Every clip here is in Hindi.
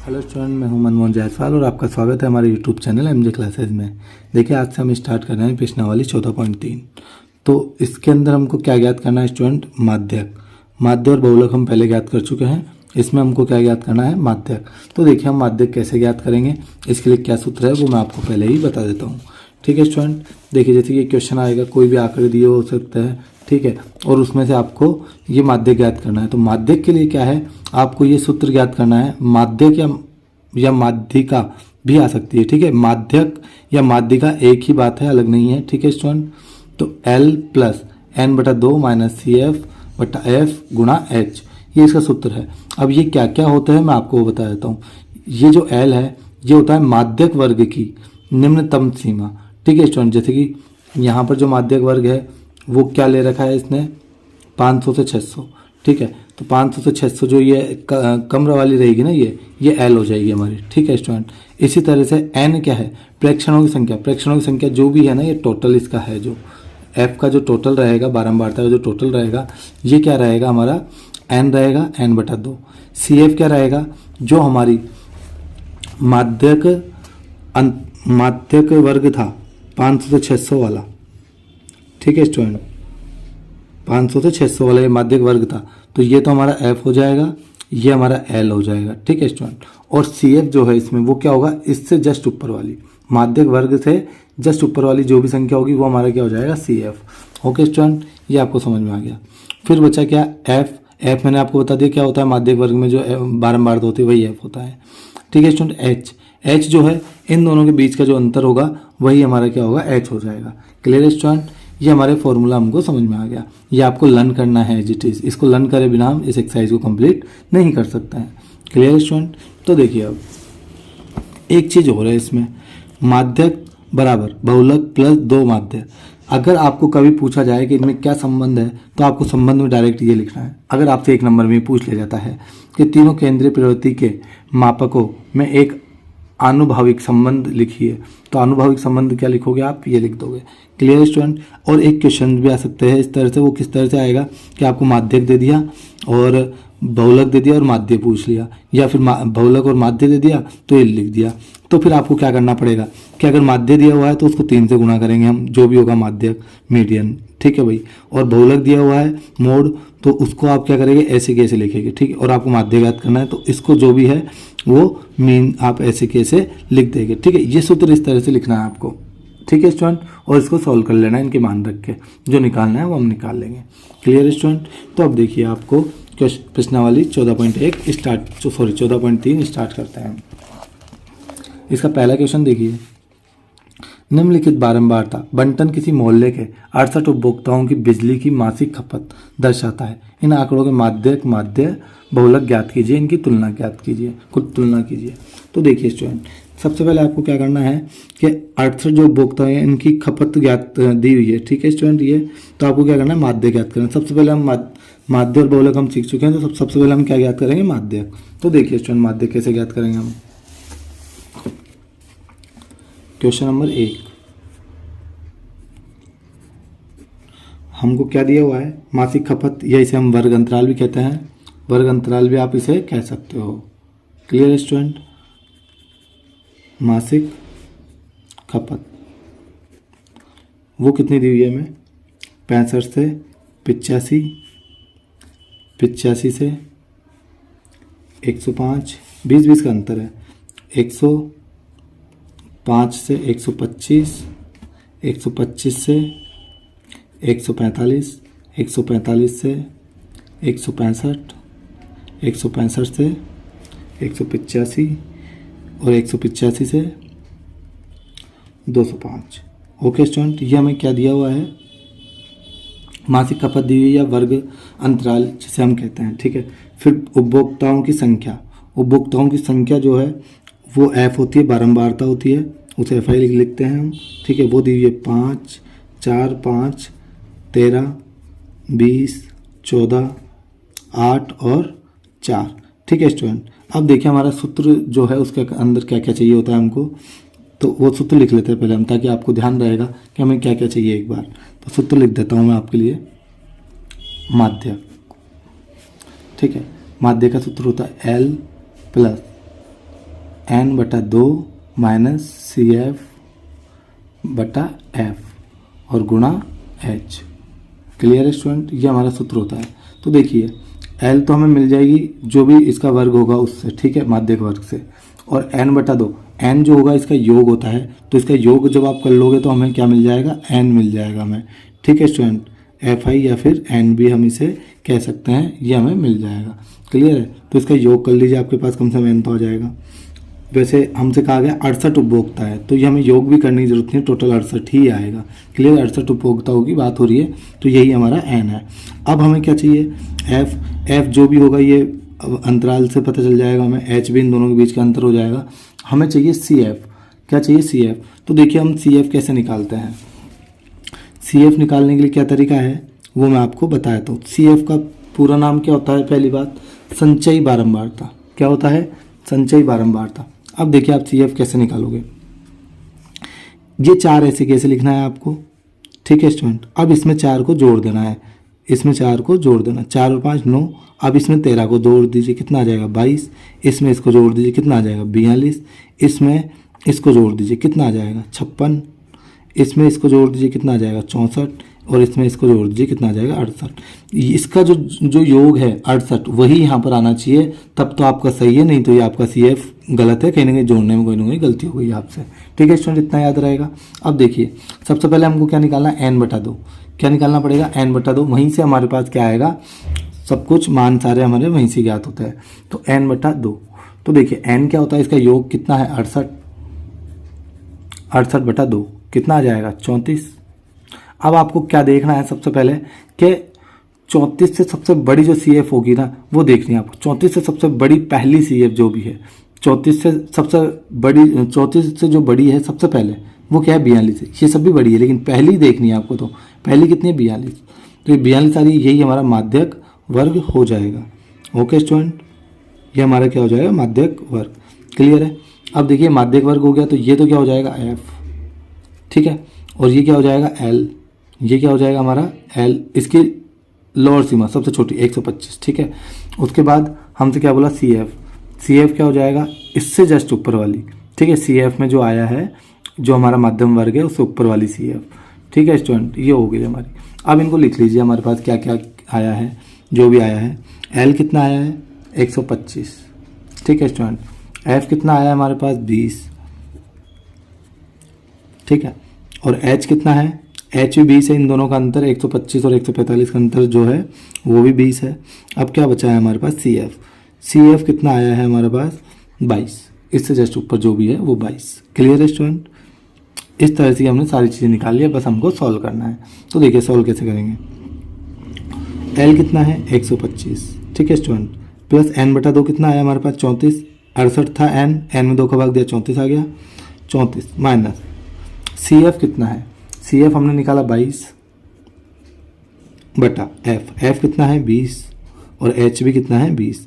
हेलो स्टूडेंट, मैं हूं मनमोहन जायसवाल और आपका स्वागत है हमारे यूट्यूब चैनल एमजे क्लासेज में। देखिए, आज से हम स्टार्ट कर रहे हैं प्रश्नावली 14.3। तो इसके अंदर हमको क्या ज्ञात करना है स्टूडेंट? माध्यक। माध्य और बहुलक हम पहले ज्ञात कर चुके हैं, इसमें हमको क्या ज्ञात करना है? माध्यक। तो देखिए, हम माध्यक कैसे ज्ञात करेंगे, इसके लिए क्या सूत्र है वो मैं आपको पहले ही बता देता हूँ। ठीक है स्टूडेंट, देखिए जैसे कि क्वेश्चन आएगा, कोई भी आंकड़े दिए हो सकता है, ठीक है, और उसमें से आपको ये माध्यक ज्ञात करना है। तो माध्यक के लिए क्या है, आपको ये सूत्र ज्ञात करना है। माध्यक या माध्यिका भी आ सकती है, ठीक है। माध्यक या माध्यिका एक ही बात है, अलग नहीं है, ठीक है स्टूडेंट। तो L plus N/2 minus CF/F गुणा H, ये इसका सूत्र है। अब ये क्या क्या होता है मैं आपको बता देता हूँ। ये जो L है ये होता है माध्यक वर्ग की निम्नतम सीमा, ठीक है स्टूडेंट। जैसे कि यहाँ पर जो माध्यक वर्ग है वो क्या ले रखा है इसने, 500 से 600, ठीक है। तो 500 से 600 जो ये कम वाली रहेगी ना, ये L हो जाएगी हमारी, ठीक है स्टूडेंट। इसी तरह से N क्या है, प्रेक्षणों की संख्या। प्रेक्षणों की संख्या जो भी है ना, ये टोटल इसका है, जो F का जो टोटल रहेगा, बारंबारता का जो टोटल रहेगा, ये क्या रहेगा हमारा, N रहेगा, N/2। CF क्या रहेगा, जो हमारी माध्यक वर्ग था 500 से 600 वाला, ठीक है स्टूडेंट, 500 से 600 वाला ये माध्यक वर्ग था, तो ये तो हमारा F हो जाएगा, ये हमारा L हो जाएगा, ठीक है स्टूडेंट। और CF जो है इसमें वो क्या होगा, इससे जस्ट ऊपर वाली, माध्यक वर्ग से जस्ट ऊपर वाली जो भी संख्या होगी वो हमारा क्या हो जाएगा, CF। ओके स्टूडेंट, ये आपको समझ में आ गया। फिर बचा क्या, F मैंने आपको बता दिया क्या होता है, माध्यक वर्ग में जो बारंबार होती है वही F होता है, ठीक है स्टूडेंट। H जो है, इन दोनों के बीच का जो अंतर होगा वही हमारा क्या होगा, H हो जाएगा। क्लियर स्टूडेंट, ये हमारे फॉर्मूला हमको समझ में आ गया। ये आपको लर्न करना है एज इट इज, इसको लर्न करे बिना हम इस एक्सरसाइज को कंप्लीट नहीं कर सकते हैं। क्लियर स्टूडेंट, तो देखिए अब एक चीज़ हो रहा है इसमें, माध्यक बराबर बहुलक प्लस 2 माध्यक। अगर आपको कभी पूछा जाए कि इनमें क्या संबंध है, तो आपको संबंध में डायरेक्ट ये लिखना है। अगर आपसे 1 नंबर में पूछ लिया जाता है कि तीनों केंद्रीय प्रवृत्ति के मापकों में एक आनुभाविक संबंध लिखिए, तो आनुभाविक संबंध क्या लिखोगे आप, ये लिख दोगे। Clear student. और एक क्वेश्चन भी आ सकते हैं इस तरह से, वो किस तरह से आएगा कि आपको माध्यक दे दिया और बहुलक दे दिया और माध्य पूछ लिया, या फिर बहुलक और माध्य दे दिया तो ये लिख दिया। तो फिर आपको क्या करना पड़ेगा कि अगर माध्य दिया हुआ है तो उसको 3 से गुणा करेंगे हम, जो भी होगा माध्यक, मीडियन, ठीक है भाई। और बहुलक दिया हुआ है मोड, तो उसको आप क्या करेंगे, ऐसे कैसे लिखेंगे, ठीक है। और आपको माध्य ज्ञात करना है, तो इसको जो भी है वो मीन आप ऐसे कैसे लिख देंगे, ठीक है। ये सूत्र इस तरह से लिखना है आपको, ठीक है स्टूडेंट। और इसको सॉल्व कर लेना है, इनके मान रख के जो निकालना है वो हम निकाल लेंगे। Clear student. तो अब देखिए आपको प्रश्नावली 14.3 स्टार्ट करते हैं। इसका पहला क्वेश्चन देखिए, निम्नलिखित बारंबारता बंटन किसी मोहल्ले के 68 उपभोक्ताओं की बिजली की मासिक खपत दर्शाता है। इन आंकड़ों के माध्यक माध्य बहुलक ज्ञात कीजिए, इनकी तुलना ज्ञात कीजिए, खुद तुलना कीजिए। तो देखिए स्टूडेंट, सबसे पहले आपको क्या करना है कि 68 जो उपभोक्ता हैं इनकी खपत ज्ञात दी हुई है, ठीक है स्टूडेंट। ये तो आपको क्या करना है, माध्य ज्ञात करना। सबसे पहले हम माध्य और बहुलक हम सीख चुके हैं, तो सबसे पहले हम क्या ज्ञात करेंगे, माध्य। तो देखिए स्टूडेंट, माध्य कैसे ज्ञात करेंगे हम। क्वेश्चन नंबर 1, हमको क्या दिया हुआ है, मासिक खपत, या इसे हम वर्ग अंतराल भी कहते हैं, वर्ग अंतराल भी आप इसे कह सकते हो। Clear student. मासिक खपत वो कितनी दी हुई है हमें, 65 से 85, 85 से 105, 20 का अंतर है, 105 से 125, 125 से 145, 145 से 165, 165 से 185 और 185 से 205। ओके स्टूडेंट, ये हमें क्या दिया हुआ है, मासिक खपत दी हुई या वर्ग अंतराल जिसे हम कहते हैं, ठीक है। फिर उपभोक्ताओं की संख्या, उपभोक्ताओं की संख्या जो है वो F होती है, बारंबारता होती है, उसे FI लिखते हैं हम, ठीक है। वो दी हुई है 5, 4, 5, 13, 20, 14, 8 और 4, ठीक है स्टूडेंट। अब देखिए हमारा सूत्र जो है उसके अंदर क्या क्या चाहिए होता है हमको, तो वो सूत्र लिख लेते हैं पहले हम, ताकि आपको ध्यान रहेगा कि हमें क्या क्या चाहिए एक बार। तो सूत्र लिख देता हूँ मैं आपके लिए, माध्य, ठीक है। माध्य का सूत्र होता है L plus n/2 minus CF/F और गुणा H। क्लियर है स्टूडेंट, ये हमारा सूत्र होता है। तो देखिए L तो हमें मिल जाएगी जो भी इसका वर्ग होगा उससे, ठीक है, माध्यक वर्ग से, और n/2 n जो होगा इसका योग होता है, तो इसका योग जब आप कर लोगे तो हमें क्या मिल जाएगा, n मिल जाएगा हमें। ठीक है स्टूडेंट, FI या फिर n भी हम इसे कह सकते हैं, ये हमें मिल जाएगा। क्लियर है, तो इसका योग कर लीजिए, आपके पास कम से कम n तो आ जाएगा। वैसे हमसे कहा गया 68 उपभोक्ता है, तो ये हमें योग भी करने की जरूरत नहीं, टोटल 68 ही आएगा। क्लियर, 68 उपभोक्ताओं की बात हो रही है, तो यही हमारा n है। अब हमें क्या चाहिए, f जो भी होगा ये अंतराल से पता चल जाएगा हमें, h भी इन दोनों के बीच का अंतर हो जाएगा। हमें चाहिए CF, क्या चाहिए CF। तो देखिए हम CF कैसे निकालते हैं, CF निकालने के लिए क्या तरीका है वो मैं आपको बताता हूँ। CF का पूरा नाम क्या होता है, पहली बात संचयी बारंबारता। क्या होता है, संचयी बारंबारता। अब देखिए आप CF कैसे निकालोगे, ये 4 ऐसे कैसे लिखना है आपको, ठीक है स्टूडेंट। अब इसमें 4 को जोड़ देना है, इसमें 4 को जोड़ देना, 4 और 5 9। अब इसमें 13 को जोड़ दीजिए, कितना आ जाएगा 22। इसमें इसको जोड़ दीजिए, कितना आ जाएगा 42। इसमें इसको जोड़ दीजिए, कितना आ जाएगा 56। इसमें इसको जोड़ दीजिए, कितना आ जाएगा 64। और इसमें इसको जोड़ दीजिए, कितना आ जाएगा 68। इसका जो योग है 68 वही यहाँ पर आना चाहिए, तब तो आपका सही है, नहीं तो ये आपका CF गलत है, कहीं ना कहीं जोड़ने में कोई ना कोई गलती हो गई आपसे। ठीक है स्टूडेंट, इतना याद रहेगा। अब देखिए सबसे पहले हमको क्या निकालना है, n/2। क्या निकालना पड़ेगा, n/2। वहीं से हमारे पास क्या आएगा, सब कुछ मान सारे हमारे वहीं से ज्ञात होता है, तो n/2। तो देखिए n क्या होता है, इसका योग कितना है 68, 68/2 कितना आ जाएगा 34। अब आपको क्या देखना है सबसे पहले कि 34 से सबसे बड़ी जो CF होगी ना वो देखनी है आपको। 34 से सबसे बड़ी पहली CF जो भी है, 34 से सबसे बड़ी, 34 से जो बड़ी है सबसे पहले वो क्या है 42 है। ये सब भी बड़ी है लेकिन पहली देखनी है आपको, तो पहली कितनी है 42। तो ये 42 आ रही है, यही हमारा माध्यक वर्ग हो जाएगा। ओके स्टूडेंट, ये हमारा क्या हो जाएगा, माध्यक वर्ग। क्लियर है। अब देखिए माध्यक वर्ग हो गया, तो ये तो क्या हो जाएगा F, ठीक है, और ये क्या हो जाएगा L, ये क्या हो जाएगा हमारा L, इसकी लोअर सीमा सबसे छोटी 125। ठीक है, उसके बाद हमसे क्या बोला CF क्या हो जाएगा, इससे जस्ट ऊपर वाली। ठीक है, CF में जो आया है, जो हमारा मध्यम वर्ग है उससे ऊपर वाली CF। ठीक है स्टूडेंट, ये हो गई हमारी। अब इनको लिख लीजिए, हमारे पास क्या क्या आया है, जो भी आया है। L कितना आया है 125। ठीक है स्टूडेंट, F कितना आया है हमारे पास 20। ठीक है, और H कितना है, H भी 20 है। इन दोनों का अंतर 125 और 145 का अंतर जो है वो भी 20 है। अब क्या बचा है हमारे पास CF कितना आया है हमारे पास 22, इससे जस्ट ऊपर जो भी है वो 22। क्लियर है स्टूडेंट, इस तरह से हमने सारी चीज़ें निकाल लिया, बस हमको सॉल्व करना है। तो देखिए सॉल्व कैसे करेंगे, L कितना है 125। ठीक है स्टूडेंट, प्लस n/2 कितना आया हमारे पास 34, 68 था n में 2 का भाग दिया 34 आ गया, 34 माइनस CF कितना है, CF हमने निकाला 22 बटा F कितना है 20 और H भी कितना है 20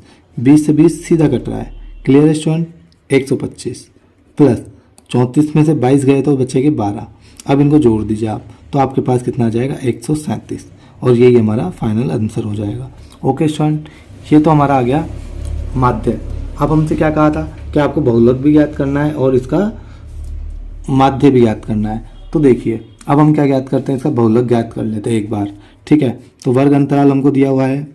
से 20 सीधा कट रहा है। क्लियर है स्टूडेंट, 125 प्लस 34 में से 22 गए तो बचेंगे 12। अब इनको जोड़ दीजिए आप, तो आपके पास कितना आ जाएगा 137, और यही हमारा फाइनल आंसर हो जाएगा। ओके स्टूडेंट, ये तो हमारा आ गया माध्य। अब हमसे क्या कहा था कि आपको बहुलक भी ज्ञात करना है और इसका माध्य भी ज्ञात करना है। तो देखिए अब हम क्या ज्ञात करते हैं, इसका बहुलक ज्ञात कर लेते हैं एक बार। ठीक है, तो वर्ग अंतराल हमको दिया हुआ है,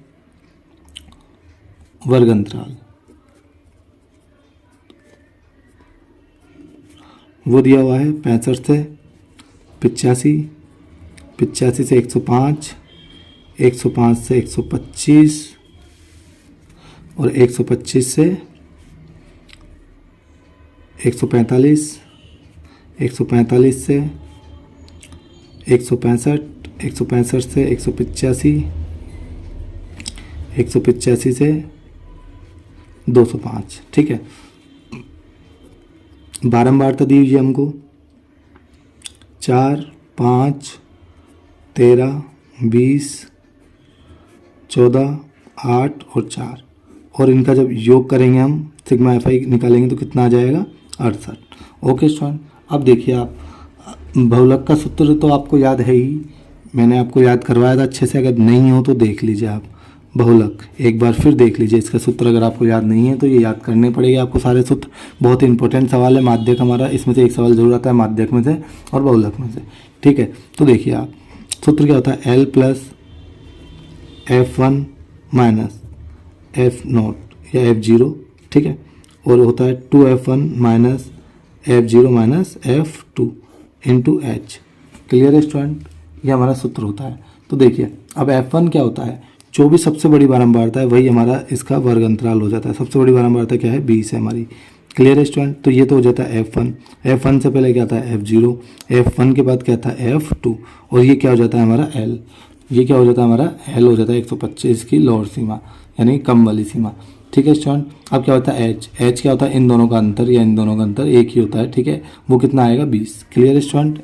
वर्ग अंतराल वो दिया हुआ है 65 से 85, 85 से 105, 105 से 125 और 125 से 145, 145 से 165, 165 से 185, 185 से 205। ठीक है, बारंबारता दी हुई है हमको 4, 5, 13, 20, 14, 8 और 4, और इनका जब योग करेंगे हम सिग्मा FI निकालेंगे तो कितना आ जाएगा 68। ओके स्टूडेंट, अब देखिए आप बहुलक का सूत्र तो आपको याद है ही, मैंने आपको याद करवाया था अच्छे से, अगर नहीं हो तो देख लीजिए आप। बहुलक। एक बार फिर देख लीजिए इसका सूत्र, अगर आपको याद नहीं है तो ये याद करने पड़ेगा आपको सारे सूत्र। बहुत इंपॉर्टेंट सवाल है माध्यक हमारा, इसमें से एक सवाल जरूर आता है माध्यक में से और बहुलक में से। ठीक है, तो देखिए आप सूत्र क्या होता है, L plus F1 minus F0 या F0। ठीक है, और होता है 2F1 minus F0 minus F2 into H। Clear है स्टूडेंट, ये हमारा सूत्र होता है। तो देखिए अब F1 क्या होता है, जो भी सबसे बड़ी बारंबारता है वही हमारा इसका वर्ग अंतराल हो जाता है। सबसे बड़ी बारंबारता क्या है, 20 है हमारी। क्लियर है स्टूडेंट, तो ये तो हो जाता है F1। F1 से पहले क्या था F0, F1 के बाद क्या था F2, और ये क्या हो जाता है हमारा L। ये क्या हो जाता है हमारा L, हो जाता है 125 की लोअर सीमा यानी कम वाली सीमा। ठीक है स्टूडेंट, अब क्या होता है H। H क्या होता है, इन दोनों का अंतर या इन दोनों का अंतर एक ही होता है। ठीक है, वो कितना आएगा 20। क्लियर है स्टूडेंट,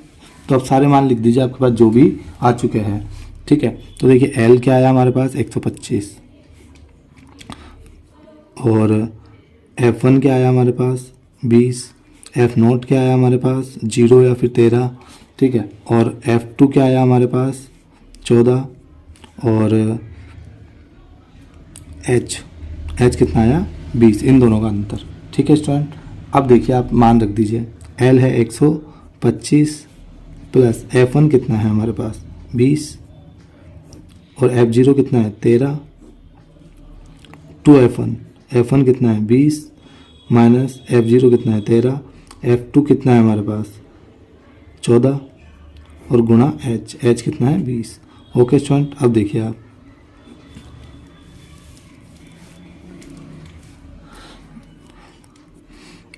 तो अब सारे मान लिख दीजिए आपके पास जो भी आ चुके हैं। ठीक है, तो देखिए L क्या आया हमारे पास 125, और F1 क्या आया हमारे पास 20, F0 क्या आया हमारे पास 0 या फिर 13। ठीक है, और F2 क्या आया हमारे पास 14, और H कितना आया 20, इन दोनों का अंतर। ठीक है स्टूडेंट, अब देखिए आप मान रख दीजिए, L है 125 प्लस F1 कितना है हमारे पास 20, और F0 कितना है 13, 2F1 कितना है 20 माइनस F0 कितना है 13, F2 कितना है हमारे पास 14, और गुणा H कितना है 20। ओके स्टूडेंट, अब देखिए आप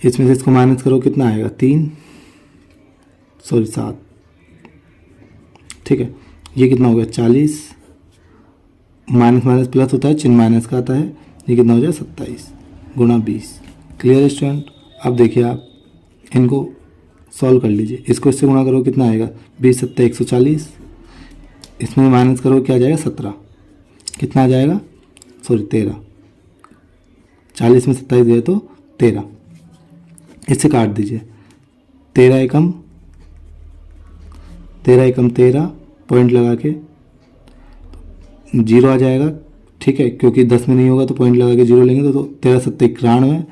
इसमें से इसको माइनस करो, कितना आएगा 7। ठीक है, ये कितना हो गया 40, माइनस माइनस प्लस होता है, चिन्ह माइनस का आता है। ये कितना हो जाए 27 गुणा 20। क्लियर है स्टूडेंट, अब देखिए आप इनको सॉल्व कर लीजिए, इसको इससे गुणा करो कितना आएगा 20 7 140, इसमें माइनस करो क्या आ जाएगा 17, कितना आ जाएगा 13, 40 में 27 गए तो 13, इससे काट दीजिए 13 एकम 13 पॉइंट लगा के 0 आ जाएगा। ठीक है, क्योंकि 10 में नहीं होगा तो पॉइंट लगा के 0 लेंगे तो 13 7 91,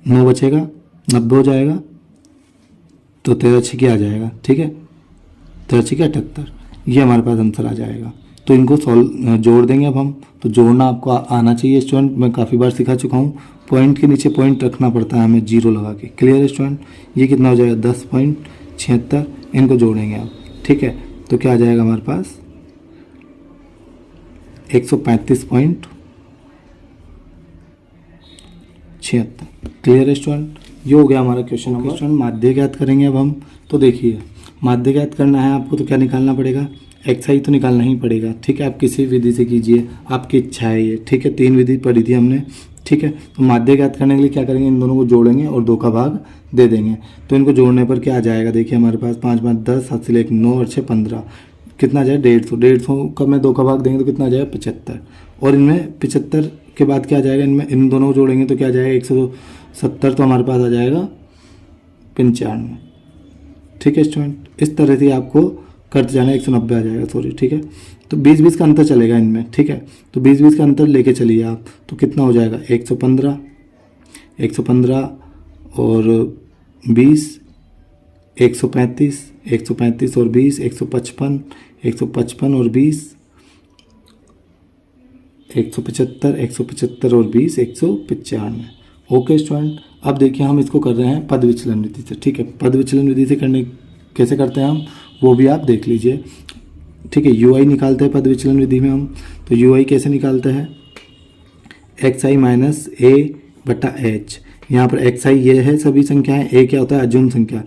9 बचेगा 90 हो जाएगा, तो 13 6 आ जाएगा। ठीक है, 13 6 78, ये हमारे पास आंसर आ जाएगा। तो इनको जोड़ देंगे अब हम। तो जोड़ना आपको आना चाहिए स्टूडेंट, मैं काफ़ी बार सिखा चुका हूँ। पॉइंट के नीचे पॉइंट रखना पड़ता है हमें 0 लगा के। क्लियर है स्टूडेंट, ये कितना हो जाएगा 10.76, इनको जोड़ेंगे आप। ठीक है, तो क्या आ जाएगा हमारे पास 135.76। क्लियर है स्टूडेंट, ये हो गया हमारा क्वेश्चन नंबर। स्टूडेंट माध्य ज्ञात करेंगे अब हम। तो देखिए माध्य ज्ञात करना है आपको, तो क्या निकालना पड़ेगा, XI तो निकालना ही पड़ेगा। ठीक है, आप किसी विधि से कीजिए, आपकी इच्छा है ये। ठीक है, 3 विधि पढ़ी थी हमने। ठीक है, तो माध्य ज्ञात करने के लिए क्या करेंगे, इन दोनों को जोड़ेंगे और 2 का भाग दे देंगे। तो इनको जोड़ने पर क्या आ जाएगा, देखिए हमारे पास 5 5 10, 7 से 1 9 और 6 15, कितना आ जाए 150 का में 2 का भाग देंगे तो कितना आ जाएगा 75, और इनमें 75 के बाद क्या आ जाएगा, इनमें इन दोनों को जोड़ेंगे तो क्या आ जाएगा 170, तो हमारे पास आ जाएगा 95। ठीक है स्टूडेंट, इस तरह से आपको करते जाना, 190 आ जाएगा सॉरी। ठीक है, तो 20-20 का अंतर चलेगा इनमें। ठीक है, तो 20-20 का अंतर लेके चलिए आप, तो कितना हो जाएगा 115 और 20, 135 और 20, 155 और 20, 175 और 20, 195। ओके स्टूडेंट, अब देखिए हम इसको कर रहे हैं पद विचलन विधि से। ठीक है, पद विचलन विधि से करने कैसे करते हैं हम, वो भी आप देख लीजिए। ठीक है, UI निकालते हैं पद विचलन विधि में हम। तो UI कैसे निकालते हैं, XI माइनस A बटा H। यहाँ पर XI ये है सभी संख्याएं, A क्या होता है अजून संख्या,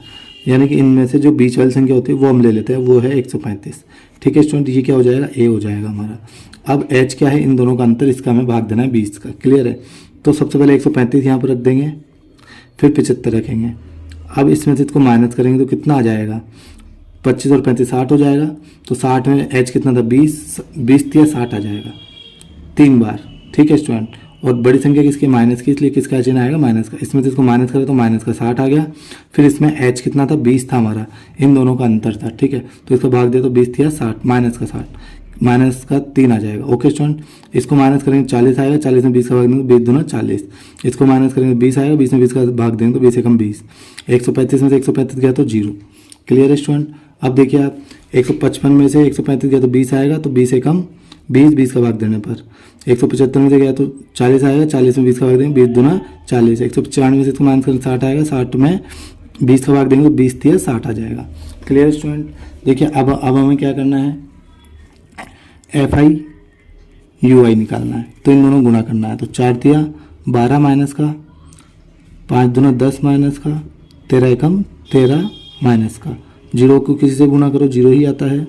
यानी कि इनमें से जो बीच वाली संख्या होती है वो हम ले लेते हैं, वो है 135। ठीक है स्टूडेंट, ये क्या हो जाएगा A हो जाएगा हमारा। अब H क्या है, इन दोनों का अंतर, इसका हमें भाग देना है 20 का। क्लियर है, तो सबसे पहले 135 यहाँ पर रख देंगे, फिर 75 रखेंगे। अब इसमें से इसको माइनस करेंगे तो कितना आ जाएगा, 25 और 35 60 हो जाएगा। तो 60 में H कितना था 20 या 60 आ जाएगा 3 बार। ठीक है स्टूडेंट, और बड़ी संख्या किसकी, माइनस की, इसलिए किसका चिन्ह आएगा माइनस का। इसमें से इसको माइनस करें तो माइनस का 60 आ गया। फिर इसमें H कितना था 20 था हमारा, इन दोनों का अंतर था। ठीक है, तो इसका भाग दिया तो 20 या 60 माइनस का 60। माइनस का 3 आ जाएगा। ओके स्टूडेंट, इसको माइनस करेंगे 40 आएगा, 40 में 20 का भाग देंगे 20 दूना 40। इसको माइनस करेंगे 20 आएगा, 20 में 20 का भाग देंगे तो 20 एकम 20। 135 में से 135 गया तो 0। क्लियर है स्टूडेंट। अब देखिए आप 155 में से 135 गया तो 20 आएगा, तो 20 एकम 20, 20 का भाग देने पर 175 में से गया तो 40 आएगा, 40 में 20 का भाग देंगे 20 दूना 40। 195 में से इसको माइनस करेंगे 60 आएगा, 60 में 20 का भाग देंगे तो 20 तिया 60 आ जाएगा। Clear student. देखिए अब हमें क्या करना है, FI UI निकालना है, तो इन दोनों गुणा करना है। तो 4 तिया 12 माइनस का, 5 दूना 10 माइनस का, 13 एकम 13 माइनस का। 0 को किसी से गुणा करो 0 ही आता है।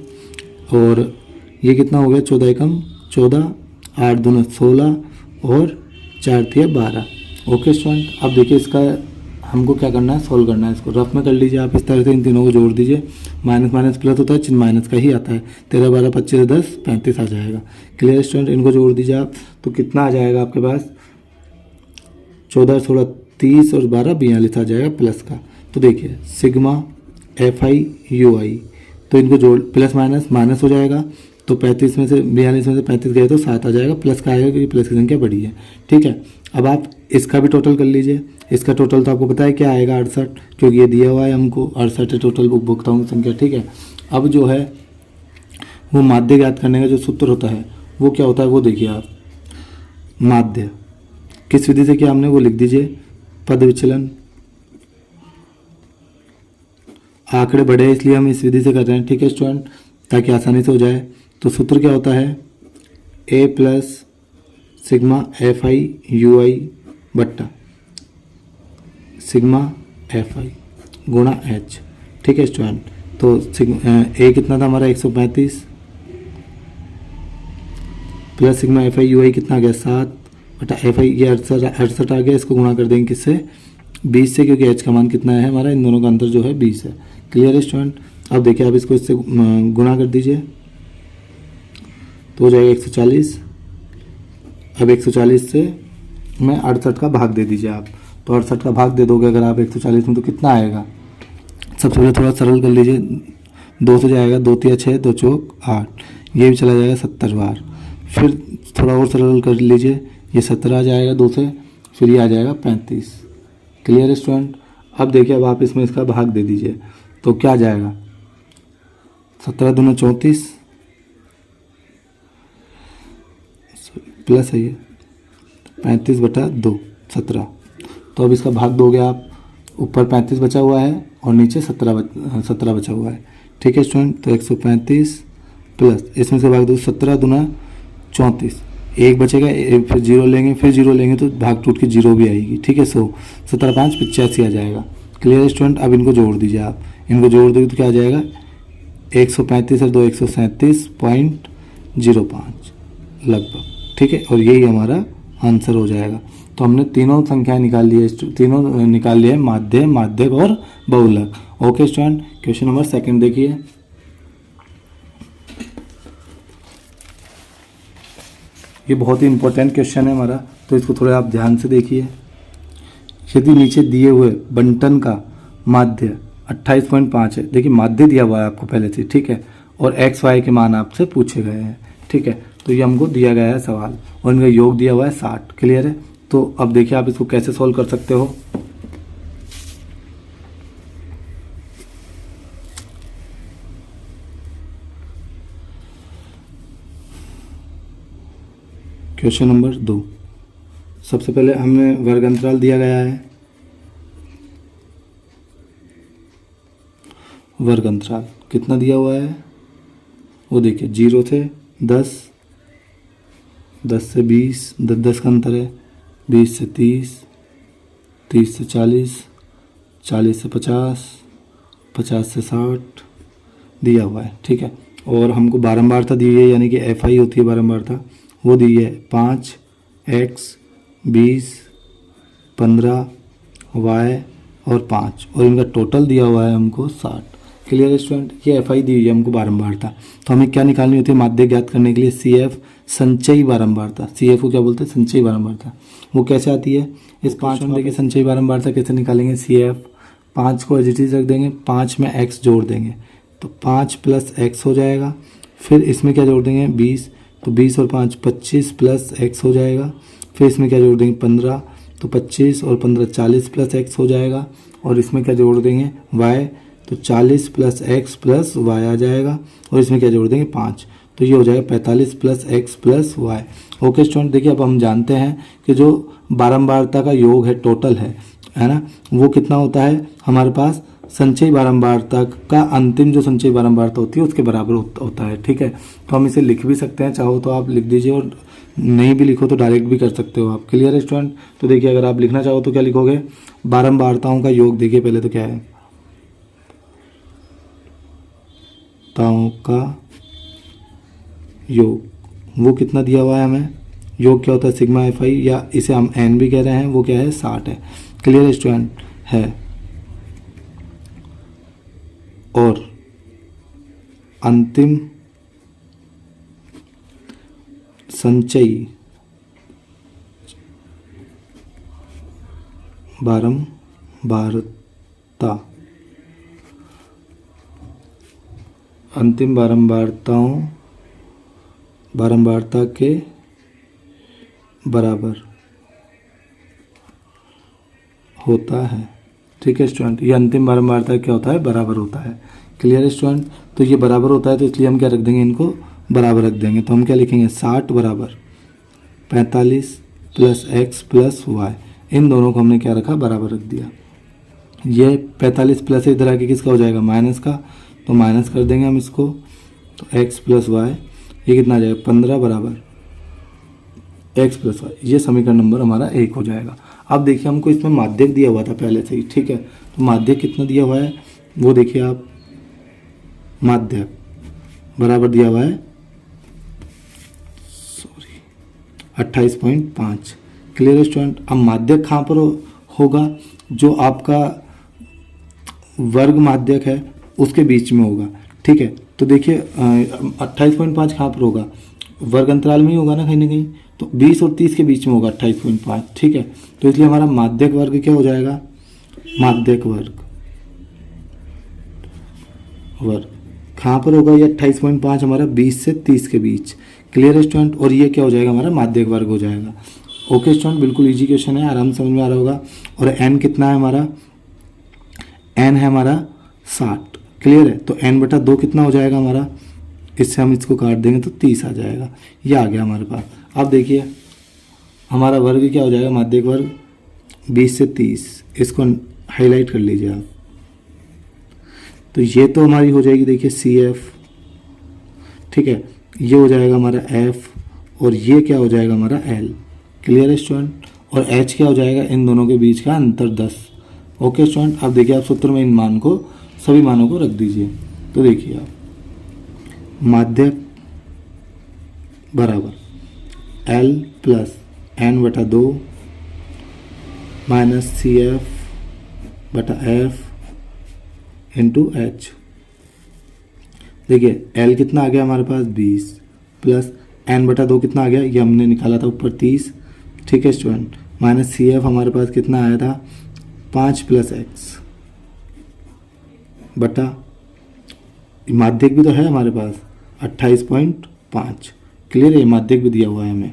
और ये कितना हो गया 14 एकम 14, 8 दूना 16 और 4 तिया 12। Okay student. अब देखिए इसका हमको क्या करना है, सोल्व करना है। इसको रफ में कर लीजिए आप, इस तरह से इन तीनों को जोड़ दीजिए। माइनस माइनस प्लस होता है, चिन्ह माइनस का ही आता है। 13 12 25 10 35 आ जाएगा। Clear student. इनको जोड़ दीजिए आप, तो कितना आ जाएगा आपके पास, 14 16 30 और 12 42 आ जाएगा प्लस का। तो देखिए सिग्मा FI UI, तो इनको जोड़ प्लस माइनस माइनस हो जाएगा। तो 35 में से 42 में से 35 गए तो 7 आ जाएगा, प्लस का आएगा क्योंकि प्लस की संख्या बड़ी है। ठीक है। अब आप इसका भी टोटल कर लीजिए। इसका टोटल तो आपको पता है क्या आएगा 68, क्योंकि ये दिया हुआ है हमको 68 है टोटल उपभोक्ताओं की संख्या। ठीक है। अब जो है वो माध्य ज्ञात करने का जो सूत्र होता है वो क्या होता है, वो देखिए आप। माध्य किस विधि से किया हमने वो लिख दीजिए। पद विचलन, आंकड़े बड़े हैं इसलिए हम इस विधि से कर रहे हैं। ठीक है स्टूडेंट, ताकि आसानी से हो जाए। तो सूत्र क्या होता है, A plus sigma FI UI बट्टा सिग्मा FI गुणा H। ठीक है स्टूडेंट। तो A कितना था हमारा 135 प्लस सिग्मा FI UI कितना आ गया 7 बटा FI ये 68 आ गया। इसको गुणा कर देंगे किससे, 20 से, क्योंकि H का मान कितना है हमारा, इन दोनों का अंतर जो है 20 है। क्लियर है स्टूडेंट। अब देखिए आप इसको इससे गुणा कर दीजिए तो हो जाएगा 140। अब 140 से मैं 68 का भाग दे दीजिए आप। तो 68 का भाग दे दोगे अगर आप 140 में तो कितना आएगा, सबसे पहले थोड़ा सरल कर लीजिए। 2 से जाएगा 2 तिया 6 2 चौक 8, ये भी चला जाएगा 70 बार। फिर थोड़ा और सरल कर लीजिए, ये 17 आ जाएगा 2 से, फिर ये आ जाएगा 35। क्लियर है स्टूडेंट। अब देखिए अब आप इसमें इसका भाग दे दीजिए तो क्या आ जाएगा, 17 दूना 34 प्लस है ये 35 बटा 2 17। तो अब इसका भाग दोगे आप, ऊपर 35 बचा हुआ है और नीचे 17 बचा हुआ है। ठीक है स्टूडेंट। तो 135 प्लस इसमें से भाग दो 17 दूना 34, एक बचेगा, फिर 0 लेंगे, फिर 0 लेंगे तो भाग टूट के 0 भी आएगी। ठीक है। 17 5 85 आ जाएगा। Clear student. अब इनको जोड़ दीजिए आप, इनको जोड़ दोगे तो क्या आ जाएगा 135 और 2 137.05 लगभग। ठीक है। और यही हमारा आंसर हो जाएगा। तो हमने तीनों संख्याएं निकाल ली है, तीनों निकाल लिए, माध्य माध्यक और बहुलक। Okay student. क्वेश्चन नंबर 2 देखिए। ये बहुत ही इंपॉर्टेंट क्वेश्चन है हमारा, तो इसको थोड़ा आप ध्यान से देखिए। यदि नीचे दिए हुए बंटन का माध्य 28.5 है, देखिए माध्य दिया हुआ है आपको पहले से। ठीक है। और XY के मान आपसे पूछे गए हैं। ठीक है। तो ये हमको दिया गया है सवाल, और इनका योग दिया हुआ है 60। क्लियर है। तो अब देखिए आप इसको कैसे सॉल्व कर सकते हो। क्वेश्चन नंबर 2, सबसे पहले हमें वर्ग अंतराल दिया गया है। वर्ग अंतराल कितना दिया हुआ है वो देखिए, 0 से 10, 10 से 20, 10 का अंतर है, 20 से 30, 30 से 40, 40 से 50, 50 से 60 दिया हुआ है। ठीक है। और हमको बारंबारता दी है, यानी कि FI होती है बारंबारता, वो दी है 5 X 20 15 Y और 5, और इनका टोटल दिया हुआ है हमको 60। Clear student. ये FI दी हुई है हमको बारंबारता। तो हमें क्या निकालनी होती है, माध्य ज्ञात करने के लिए CF संचयी बारंबारता। CF को क्या बोलते हैं, संचयी बारंबारता। वो कैसे आती है, इस 5 में देखिए संचयी बारंबारता कैसे निकालेंगे। CF 5 को एज इट इज रख देंगे, 5 में X जोड़ देंगे तो 5 + X हो जाएगा। फिर इसमें क्या जोड़ देंगे 20, तो 20 और 5 25 प्लस x हो जाएगा। फिर इसमें क्या जोड़ देंगे 15, तो 25 और 15 40 प्लस x हो जाएगा। और इसमें क्या जोड़ देंगे y, तो 40 प्लस x प्लस y आ जाएगा। और इसमें क्या जोड़ देंगे 5, तो ये हो जाएगा 45 plus x plus y। Okay student, देखिए अब हम जानते हैं कि जो बारंबारता का योग है टोटल है ना, वो कितना होता है हमारे पास संचयी बारंबारता का अंतिम जो संचयी बारंबारता होती है उसके बराबर होता है। ठीक है, तो हम इसे लिख भी सकते हैं, चाहो तो आप लिख दीजिए और नहीं भी लिखो तो डायरेक्ट भी कर सकते हो आप। क्लियर है स्टूडेंट? तो देखिए अगर आप लिखना चाहो तो क्या लिखोगे, बारंबारताओं का योग। देखिए पहले तो क्या है, ताओं का योग, वो कितना दिया हुआ है हमें, योग क्या होता है सिग्मा एफ आई, या इसे हम एन भी कह रहे हैं, वो क्या है 60 है। क्लियर स्टूडेंट है। और अंतिम संचयी बारंबारता, अंतिम बारंबारता के बराबर होता है। ठीक है स्टूडेंट, ये अंतिम बारंबारता क्या होता है, बराबर होता है। क्लियर है स्टूडेंट? तो ये बराबर होता है तो इसलिए हम क्या रख देंगे, इनको बराबर रख देंगे। तो हम क्या लिखेंगे 60 बराबर 45 प्लस x प्लस y, इन दोनों को हमने क्या रखा, बराबर रख दिया। ये 45 प्लस इधर आके किसका हो जाएगा, माइनस का, तो माइनस कर देंगे हम इसको, तो x प्लस वाई, ये कितना आ जाएगा 15 बराबर x प्लस वाई। ये समीकरण नंबर हमारा 1 हो जाएगा। अब देखिए हमको इसमें माध्यक दिया हुआ था पहले से ही। ठीक है, तो माध्यक कितना दिया हुआ है वो देखिए आप, माध्यक बराबर दिया हुआ है 28.5। Clear student? अब माध्यक कहाँ पर होगा, जो आपका वर्ग माध्यक है उसके बीच में होगा। ठीक है, तो देखिए 28.5 कहाँ पर होगा, वर्ग अंतराल में ही होगा ना कहीं ना कहीं, तो 20 और 30 के बीच में होगा 28.5। ठीक है, तो इसलिए हमारा माध्यक वर्ग क्या हो जाएगा, माध्यक वर्ग कहाँ पर होगा, ये 28.5 हमारा 20 से 30 के बीच। Clear student? और ये क्या हो जाएगा, हमारा माध्यक वर्ग हो जाएगा। ओके स्टूडेंट, बिल्कुल इजी क्वेश्चन है, आराम समझ में आ रहा होगा। और n कितना है हमारा, n है हमारा 60। क्लियर है? तो n/2 कितना हो जाएगा हमारा, इससे हम इसको काट देंगे तो 30 आ जाएगा। ये आ गया हमारे पास। अब देखिए हमारा वर्ग क्या हो जाएगा, माध्यक वर्ग 20 से 30, इसको हाईलाइट कर लीजिए आप। तो ये तो हमारी हो जाएगी देखिए CF। ठीक है, ये हो जाएगा हमारा F, और ये क्या हो जाएगा हमारा L। क्लियर है स्टूडेंट? और H क्या हो जाएगा, इन दोनों के बीच का अंतर 10। ओके स्टूडेंट, अब देखिए आप सूत्र में इन मान को, सभी मानों को रख दीजिए। तो देखिए आप, माध्यक बराबर L plus n/2 minus CF/F into H। देखिए L कितना आ गया हमारे पास 20 प्लस n/2 कितना आ गया, ये हमने निकाला था ऊपर 30। ठीक है स्टूडेंट, माइनस CF हमारे पास कितना आया था 5 प्लस x बटा माध्यक भी तो है हमारे पास 28.5। क्लियर है, माध्यक भी दिया हुआ है हमें।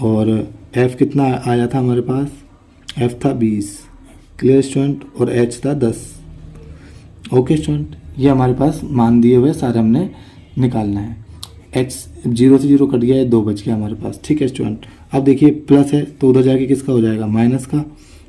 और F कितना आया था हमारे पास, F था 20। Clear student? और H था 10। ओके स्टूडेंट, ये हमारे पास मान दिए हुए सारे हमने निकालना है। H 0 से 0 कट गया है, 2 बच गया हमारे पास। ठीक है स्टूडेंट, अब देखिए प्लस है तो उधर जाके किसका हो जाएगा, माइनस का,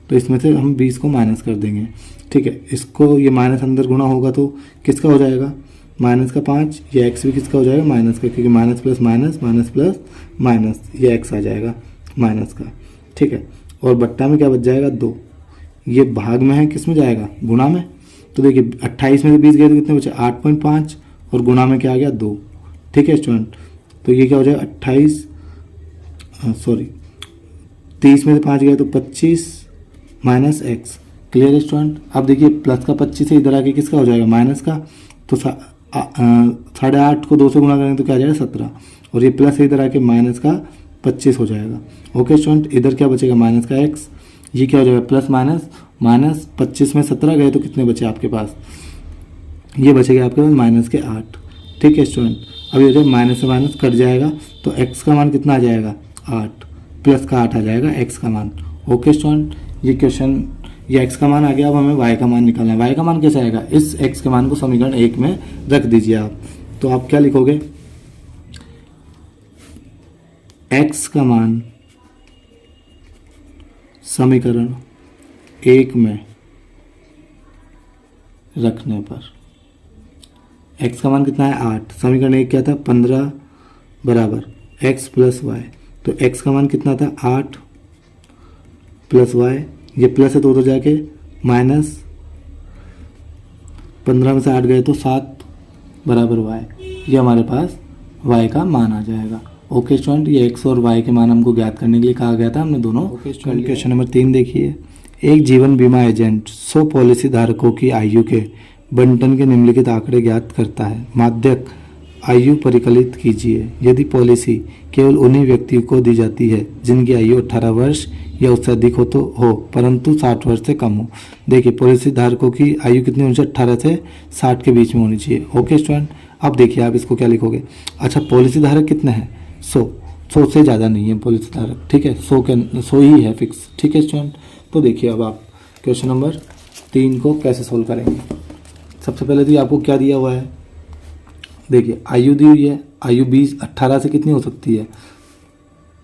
तो इसमें से हम 20 को माइनस कर देंगे। ठीक है, इसको ये माइनस अंदर गुणा होगा तो किसका हो जाएगा, माइनस का 5। ये x भी किसका हो जाएगा, माइनस का, क्योंकि minus plus minus, minus plus minus, ये x आ जाएगा माइनस का। ठीक है, और बट्टा में क्या बच जाएगा 2, ये भाग में है, किस में जाएगा, गुणा में। तो देखिए 28 में से 20 गए तो कितने बचे 8.5, और गुणा में क्या आ गया 2। ठीक है स्टूडेंट, तो ये क्या हो जाएगा 30 में से 5 गए तो 25 माइनस x। Clear student? अब देखिए प्लस का 25 से इधर आके किसका हो जाएगा, माइनस का, तो 8.5 को 2 से गुणा करेंगे तो क्या आ जाएगा 17, और ये प्लस से इधर आके माइनस का 25 हो जाएगा। ओके स्टूडेंट, इधर क्या बचेगा, माइनस का x, ये क्या हो जाएगा प्लस माइनस, माइनस 25 में 17 गए तो कितने बचे आपके पास, ये बचेगा आपके पास माइनस के 8। ठीक है स्टूडेंट, अभी हो जाए माइनस से माइनस कट जाएगा, तो x का मान कितना आ जाएगा 8, प्लस का 8 आ जाएगा x का मान। ओके स्टूडेंट, ये क्वेश्चन, ये x का मान आ गया। अब हमें y का मान निकालना है। y का मान कैसे आएगा, इस x के मान को समीकरण 1 में रख दीजिए आप। तो आप क्या लिखोगे, x का मान समीकरण 1 में रखने पर x का मान कितना है 8, समीकरण 1 क्या था 15 बराबर x प्लस वाई। तो x का मान कितना था 8 प्लस वाई, ये प्लस है तो उधर जाके माइनस, 15 में से 8 गए तो 7 बराबर y, ये हमारे पास y का मान आ जाएगा। ओके स्टूडेंट, ये x और y के मान हमको ज्ञात करने के लिए कहा गया था हमने दोनों। ओके स्टूडेंट, क्वेश्चन नंबर 3 देखिए, एक जीवन बीमा एजेंट 100 पॉलिसी धारकों की आयु के बंटन के निम्नलिखित आंकड़े ज्ञात करता है। माध्यक आयु परिकलित कीजिए। यदि पॉलिसी केवल उन्हीं व्यक्तियों को दी जाती है जिनकी आयु 18 वर्ष या उससे अधिक हो परंतु 60 वर्ष से कम हो। देखिए पॉलिसी धारकों की आयु कितनी होनी चाहिए, 18 से 60 के बीच में होनी चाहिए। ओके स्टूडेंट, अब देखिए आप इसको क्या लिखोगे। अच्छा, पॉलिसी धारक कितने हैं 100 से ज़्यादा नहीं है पॉलिसी धारक, ठीक है, 100 ही है फिक्स। ठीक है स्टूडेंट, तो देखिए अब आप क्वेश्चन नंबर 3 को कैसे सोल्व करेंगे। सबसे पहले तो आपको क्या दिया हुआ है, देखिए आयु दी हुई है, आयु 18 से कितनी हो सकती है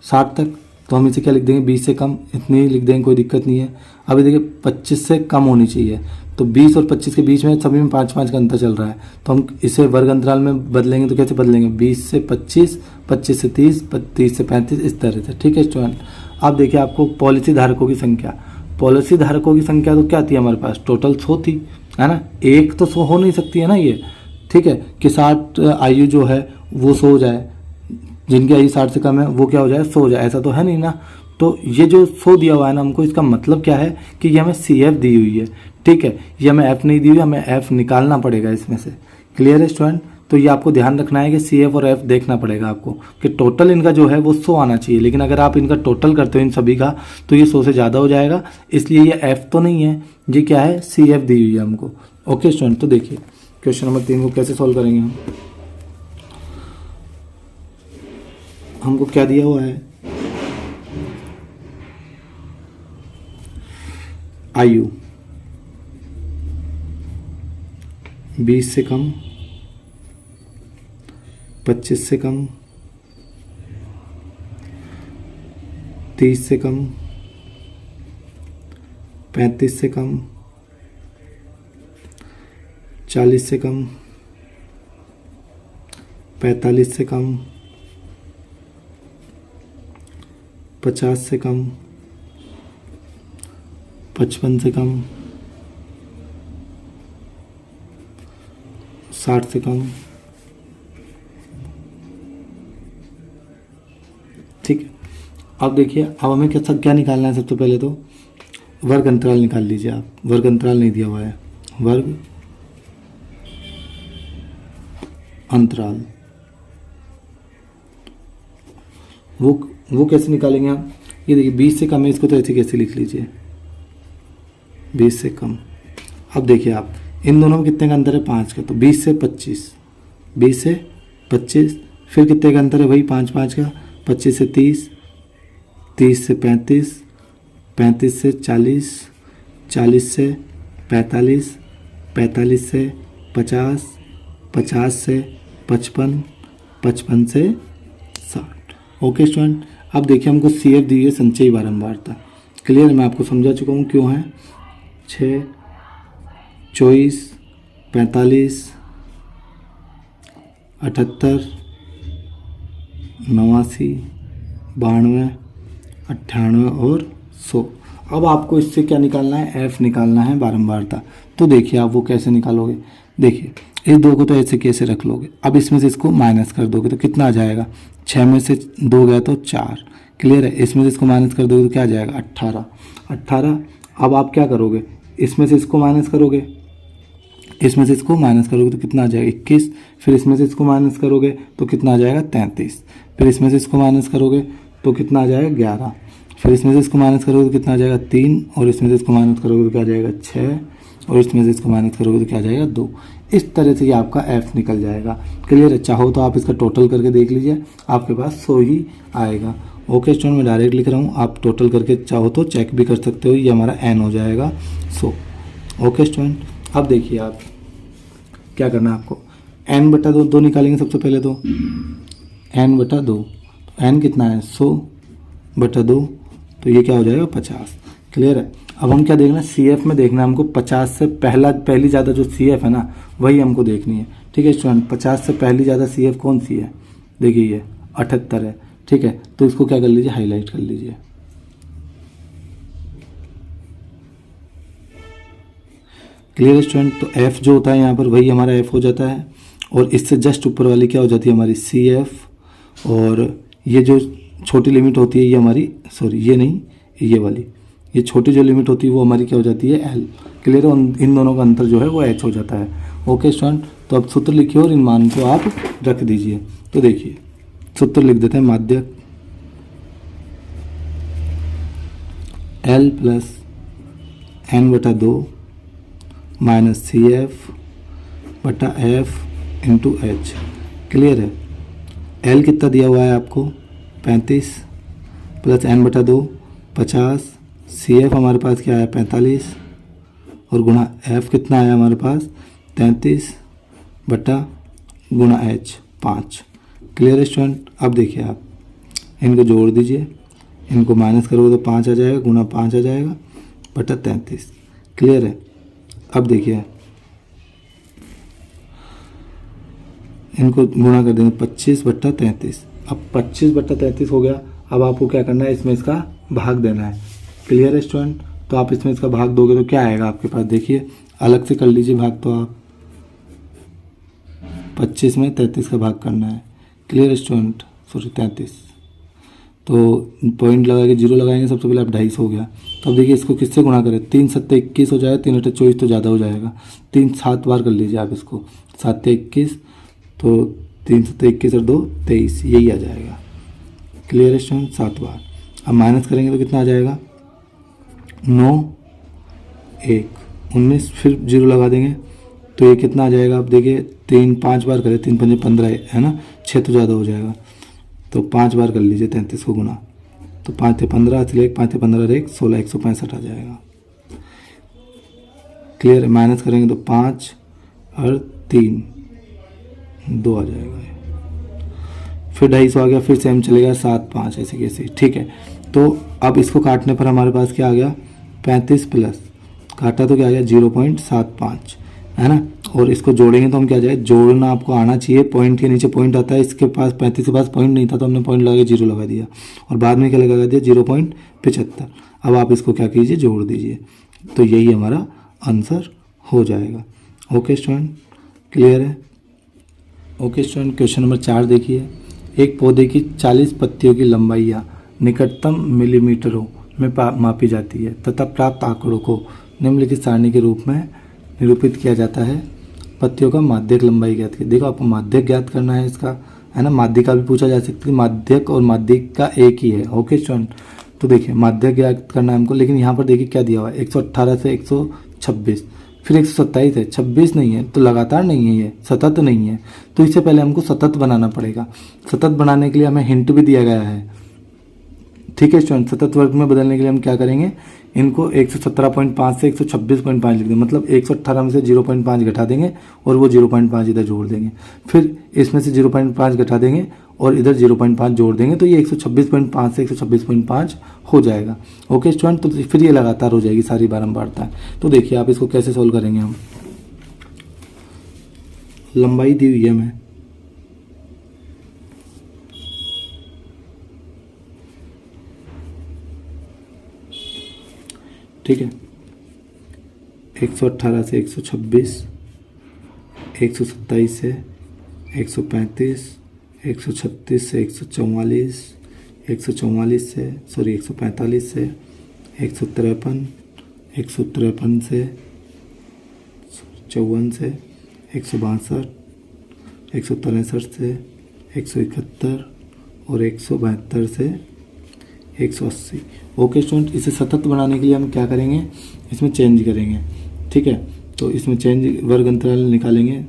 60 तक, तो हम इसे क्या लिख देंगे 20 से कम, इतनी लिख देंगे, कोई दिक्कत नहीं है। अभी देखिए 25 से कम होनी चाहिए, तो 20 और 25 के बीच में सभी में 5-5 का अंतर चल रहा है, तो हम इसे वर्ग अंतराल में बदलेंगे। तो कैसे बदलेंगे, 20 से 25, 25 से 30, 30 से 35, इस तरह से। ठीक है स्टूडेंट, अब देखिए आपको पॉलिसी धारकों की संख्या, पॉलिसी धारकों की संख्या तो क्या थी हमारे पास, टोटल 100 थी, है ना, एक तो 100 हो नहीं सकती है ना ये, ठीक है, कि 60 आयु जो है वो 100 हो जाए, जिनकी आयु 60 से कम है वो क्या हो जाए 100 हो जाए, ऐसा तो है नहीं ना। तो ये जो 100 दिया हुआ है ना हमको, इसका मतलब क्या है कि ये हमें CF दी हुई है, ठीक है, ये हमें F नहीं दी हुई, हमें F निकालना पड़ेगा इसमें से। क्लियर है स्टूडेंट, तो ये आपको ध्यान रखना है कि CF और F देखना पड़ेगा आपको कि टोटल इनका जो है वो 100 आना चाहिए, लेकिन अगर आप इनका टोटल करते हो इन सभी का तो ये 100 से ज़्यादा हो जाएगा, इसलिए ये F तो नहीं है, ये क्या है CF दी हुई है हमको। ओके स्टूडेंट, तो देखिए क्वेश्चन नंबर 3 को कैसे सॉल्व करेंगे हम। हमको क्या दिया हुआ है, आयु 20 से कम, 25 से कम, 30 से कम, 35 से कम, 40 से कम, 45 से कम, 50 से कम, 55 से कम, 60 से कम। ठीक है, अब देखिए अब हमें क्या निकालना है, सबसे पहले तो वर्ग अंतराल निकाल लीजिए आप। वर्ग अंतराल नहीं दिया हुआ है, वर्ग अंतराल वो कैसे निकालेंगे आप, ये देखिए 20 से कम है, इसको तो ऐसे कैसे लिख लीजिए 20 से कम। अब देखिए आप इन दोनों में कितने का अंतर है 5 का, तो 20 से 25, 20 से 25, फिर कितने का अंतर है वही 5-5 का, 25 से 30, 30 से 35, 35 से 40, 40 से 45, 45 से 50, 50 से 55, 55 से 60। ओके स्टूडेंट, अब देखिए हमको CF दी है संचयी बारंबारता। क्लियर, मैं आपको समझा चुका हूँ क्यों है। 6, 24, 45, 78, 89, 92, 98 और 100। अब आपको इससे क्या निकालना है, F निकालना है बारंबारता। तो देखिए आप वो कैसे निकालोगे, देखिए इस 2 को तो ऐसे कैसे रख लोगे, अब इसमें से इसको माइनस कर दोगे तो कितना आ जाएगा, 6 में से 2 गया तो 4। क्लियर है, इसमें से इसको माइनस कर दोगे तो क्या आ जाएगा 18। अब आप क्या करोगे, इसमें से इसको माइनस करोगे, इसमें से इसको माइनस करोगे तो कितना आ जाएगा 21, फिर इसमें से इसको माइनस करोगे तो कितना आ जाएगा 33, फिर इसमें से इसको माइनस करोगे तो कितना आ जाएगा 11, फिर इसमें से इसको माइनस करोगे तो कितना आ जाएगा 3, और इसमें से इसको माइनस करोगे तो क्या आ जाएगा 6, और इसमें से इसको माइनस करोगे तो क्या आ जाएगा 2। इस तरह से ये आपका एफ निकल जाएगा। क्लियर है? चाहो तो आप इसका टोटल करके देख लीजिए, आपके पास 100 ही आएगा। ओके स्टूडेंट, मैं डायरेक्ट लिख रहा हूँ, आप टोटल करके चाहो तो चेक भी कर सकते हो, ये हमारा एन हो जाएगा 100। ओके स्टूडेंट, अब देखिए आप क्या करना है आपको, एन बटा दो निकालेंगे सबसे पहले तो एन बटा 2, तो एन कितना है 100 बटा 2, तो ये क्या हो जाएगा 50। क्लियर है? अब हम क्या देखना है, सी एफ में देखना है हमको 50 से पहली ज़्यादा जो सी एफ है ना वही हमको देखनी है। ठीक है स्टूडेंट, 50 से पहली ज़्यादा सी एफ कौन सी है, देखिए ये 78 है। ठीक है, तो इसको क्या कर लीजिए, हाईलाइट कर लीजिए। क्लियर स्टूडेंट, तो एफ जो होता है यहाँ पर वही हमारा एफ हो जाता है, और इससे जस्ट ऊपर वाली क्या हो जाती है हमारी सी एफ, और ये जो छोटी लिमिट होती है ये हमारी, सॉरी ये नहीं, ये वाली, ये छोटी जो लिमिट होती है वो हमारी क्या हो जाती है एल। क्लियर है? इन दोनों का अंतर जो है वो एच हो जाता है। ओके स्टूडेंट, तो अब सूत्र लिखिए और इन मान को आप रख दीजिए। तो देखिए सूत्र लिख देते हैं, माध्यक एल प्लस एन बटा 2 माइनस सी एफ बटा एफ इंटू एच। क्लियर है? एल कितना दिया हुआ है आपको 35 प्लस एन बटा 2 50, सी एफ हमारे पास क्या है 45, और गुणा एफ कितना है हमारे पास 33 बटा गुणा एच 5। Clear student? अब देखिए आप इनको जोड़ दीजिए, इनको माइनस करोगे तो 5 आ जाएगा, गुणा 5 आ जाएगा बटा 33। क्लियर है? अब देखिए इनको गुणा कर देंगे 25 बट्टा 33। अब 25 बट्टा 33 हो गया। अब आपको क्या करना है, इसमें इसका भाग देना है। क्लियर है स्टूडेंट? तो आप इसमें इसका भाग दोगे तो क्या आएगा आपके पास, देखिए अलग से कर लीजिए भाग, तो आप 25 में 33 का भाग करना है। Clear student? सॉरी 33, तो पॉइंट लगा के 0 लगाएंगे सबसे पहले, आप 250 हो गया। तो अब देखिए इसको किससे गुणा करें, 3 7 21 हो जाएगा, 3 8 24 तो ज़्यादा हो जाएगा, 3 7 बार कर लीजिए आप इसको, 7 21, तो 3 7 21 और 2 23, यही आ जाएगा। Clear student? 7 बार। अब माइनस करेंगे तो कितना आ जाएगा 9 1 19, फिर 0 लगा देंगे तो ये कितना आ जाएगा, आप देखिए 3 5 बार करें, 3 5 15 है ना, 6 तो ज़्यादा हो जाएगा, तो 5 बार कर लीजिए 33 को गुना, तो 5 × 15 1 5 × 15 1 16 165 आ जाएगा। क्लियर? माइनस करेंगे तो 5 और 3 2 आ जाएगा, फिर 250 आ गया, फिर सेम चलेगा 7 5 ऐसे कैसे। ठीक है, तो अब इसको काटने पर हमारे पास क्या आ गया 35 प्लस काटा तो क्या आ गया 0.75 है ना, और इसको जोड़ेंगे तो हम क्या जाए, जोड़ना आपको आना चाहिए, पॉइंट के नीचे पॉइंट आता है, इसके पास 35 के पास पॉइंट नहीं था तो हमने पॉइंट लगा के 0 लगा दिया, और बाद में क्या लगा दिया 0.75। अब आप इसको क्या कीजिए, जोड़ दीजिए, तो यही हमारा आंसर हो जाएगा। ओके स्टूडेंट, क्लियर है? ओके स्टूडेंट, क्वेश्चन नंबर 4 देखिए, एक पौधे की 40 पत्तियों की लंबाइयाँ निकटतम मिलीमीटरों में मापी जाती है तथा प्राप्त आंकड़ों को निम्नलिखित सारणी के रूप में निरूपित किया जाता है। पत्तियों का माध्यक लंबाई ज्ञात की। देखो आपको माध्यक ज्ञात करना है इसका, है ना, माध्यिका भी पूछा जा सकती है, माध्यक और माध्यिका एक ही है। ओके स्टूडेंट, तो देखिए माध्यक ज्ञात करना है हमको, लेकिन यहाँ पर देखिए क्या दिया हुआ है 118 से 126, फिर 127 है, 26 नहीं है, तो लगातार नहीं है, ये सतत नहीं है, तो इससे पहले हमको सतत बनाना पड़ेगा। सतत बनाने के लिए हमें हिंट भी दिया गया है। ठीक है स्टूडेंट, सतत वर्ग में बदलने के लिए हम क्या करेंगे, इनको 117.5 से 126.5 लिख देंगे, मतलब 118 में से 0.5 घटा देंगे और वो 0.5 इधर जोड़ देंगे, फिर इसमें से 0.5 घटा देंगे और इधर 0.5 जोड़ देंगे, तो ये 126.5 से 126.5 हो जाएगा। ओके स्टूडेंट, तो फिर ये लगातार हो जाएगी, सारी बारंबारता है। तो देखिए आप इसको कैसे सोल्व करेंगे, हम लंबाई दी हुई है हमें, ठीक है, 118 से 126, 127 से 135, 136 से 144, 145 से 153 से 153, 153 से 54 से 162, 163 से 171 और 172 से 180। ओके स्टूडेंट, इसे सतत बनाने के लिए हम क्या करेंगे, इसमें चेंज करेंगे। ठीक है, तो इसमें चेंज वर्ग अंतराल निकालेंगे।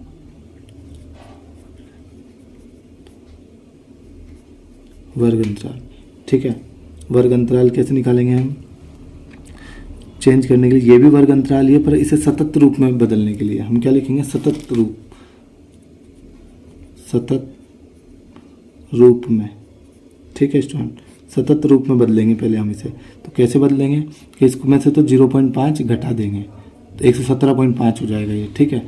वर्ग अंतराल, ठीक है। वर्ग अंतराल कैसे निकालेंगे हम चेंज करने के लिए? ये भी वर्ग अंतराल ही है, पर इसे सतत रूप में बदलने के लिए हम क्या लिखेंगे? सतत रूप, सतत रूप में, ठीक है स्टूडेंट। सतत रूप में बदलेंगे पहले हम इसे। तो कैसे बदलेंगे कि इसमें से तो 0.5 घटा देंगे तो 117.5 हो जाएगा ये, ठीक है।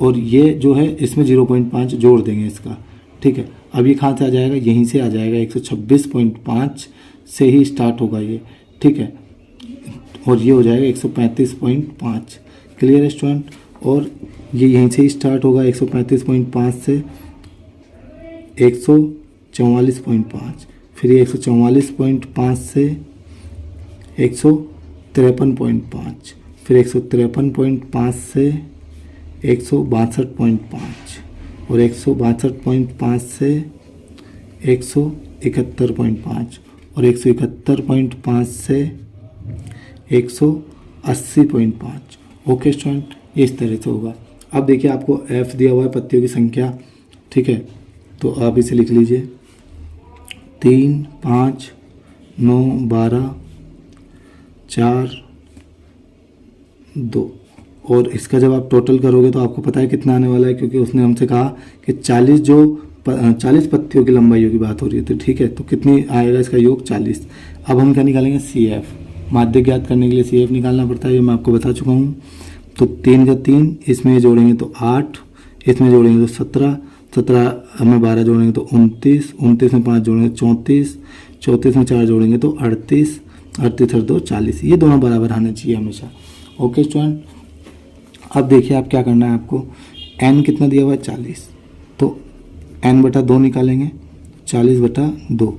और ये जो है इसमें 0.5 जोड़ देंगे इसका, ठीक है। अब ये कहाँ से आ जाएगा? यहीं से आ जाएगा, 126.5 से ही स्टार्ट होगा ये, ठीक है। और ये हो जाएगा 135.5। क्लियर है स्टूडेंट? और ये यहीं से ही स्टार्ट होगा 135.5 से 144.5, फिर ये 144.5 से 153.5, फिर 153.5 से 162.5 और 162.5 से 171.5 और 171.5 से 180.5। ओके स्टूडेंट, ये इस तरह से होगा। अब देखिए आपको एफ दिया हुआ है पत्तियों की संख्या, ठीक है। तो आप इसे लिख लीजिए 3, 5, 9, 12, 4, 2। और इसका जब आप टोटल करोगे तो आपको पता है कितना आने वाला है, क्योंकि उसने हमसे कहा कि 40 पत्तियों की लंबाइयों की बात हो रही है। तो ठीक है, तो कितनी आएगा इसका योग? 40। अब हम क्या निकालेंगे? C F. माध्य ज्ञात करने के लिए सी एफ निकालना पड़ता है, ये मैं आपको बता चुका हूँ। तो 3 का 3, इसमें जोड़ेंगे तो 8, इसमें जोड़ेंगे तो 17, 17 में 12 जोड़ेंगे तो 29, 29 में 5 जोड़ेंगे तो 34, 34 में 4 जोड़ेंगे तो 38, 38 और 2 40। ये दोनों बराबर आने चाहिए हमेशा। ओके स्टूडेंट, अब देखिए आप क्या करना है आपको। n कितना दिया हुआ है? 40। तो n/2 निकालेंगे, 40/2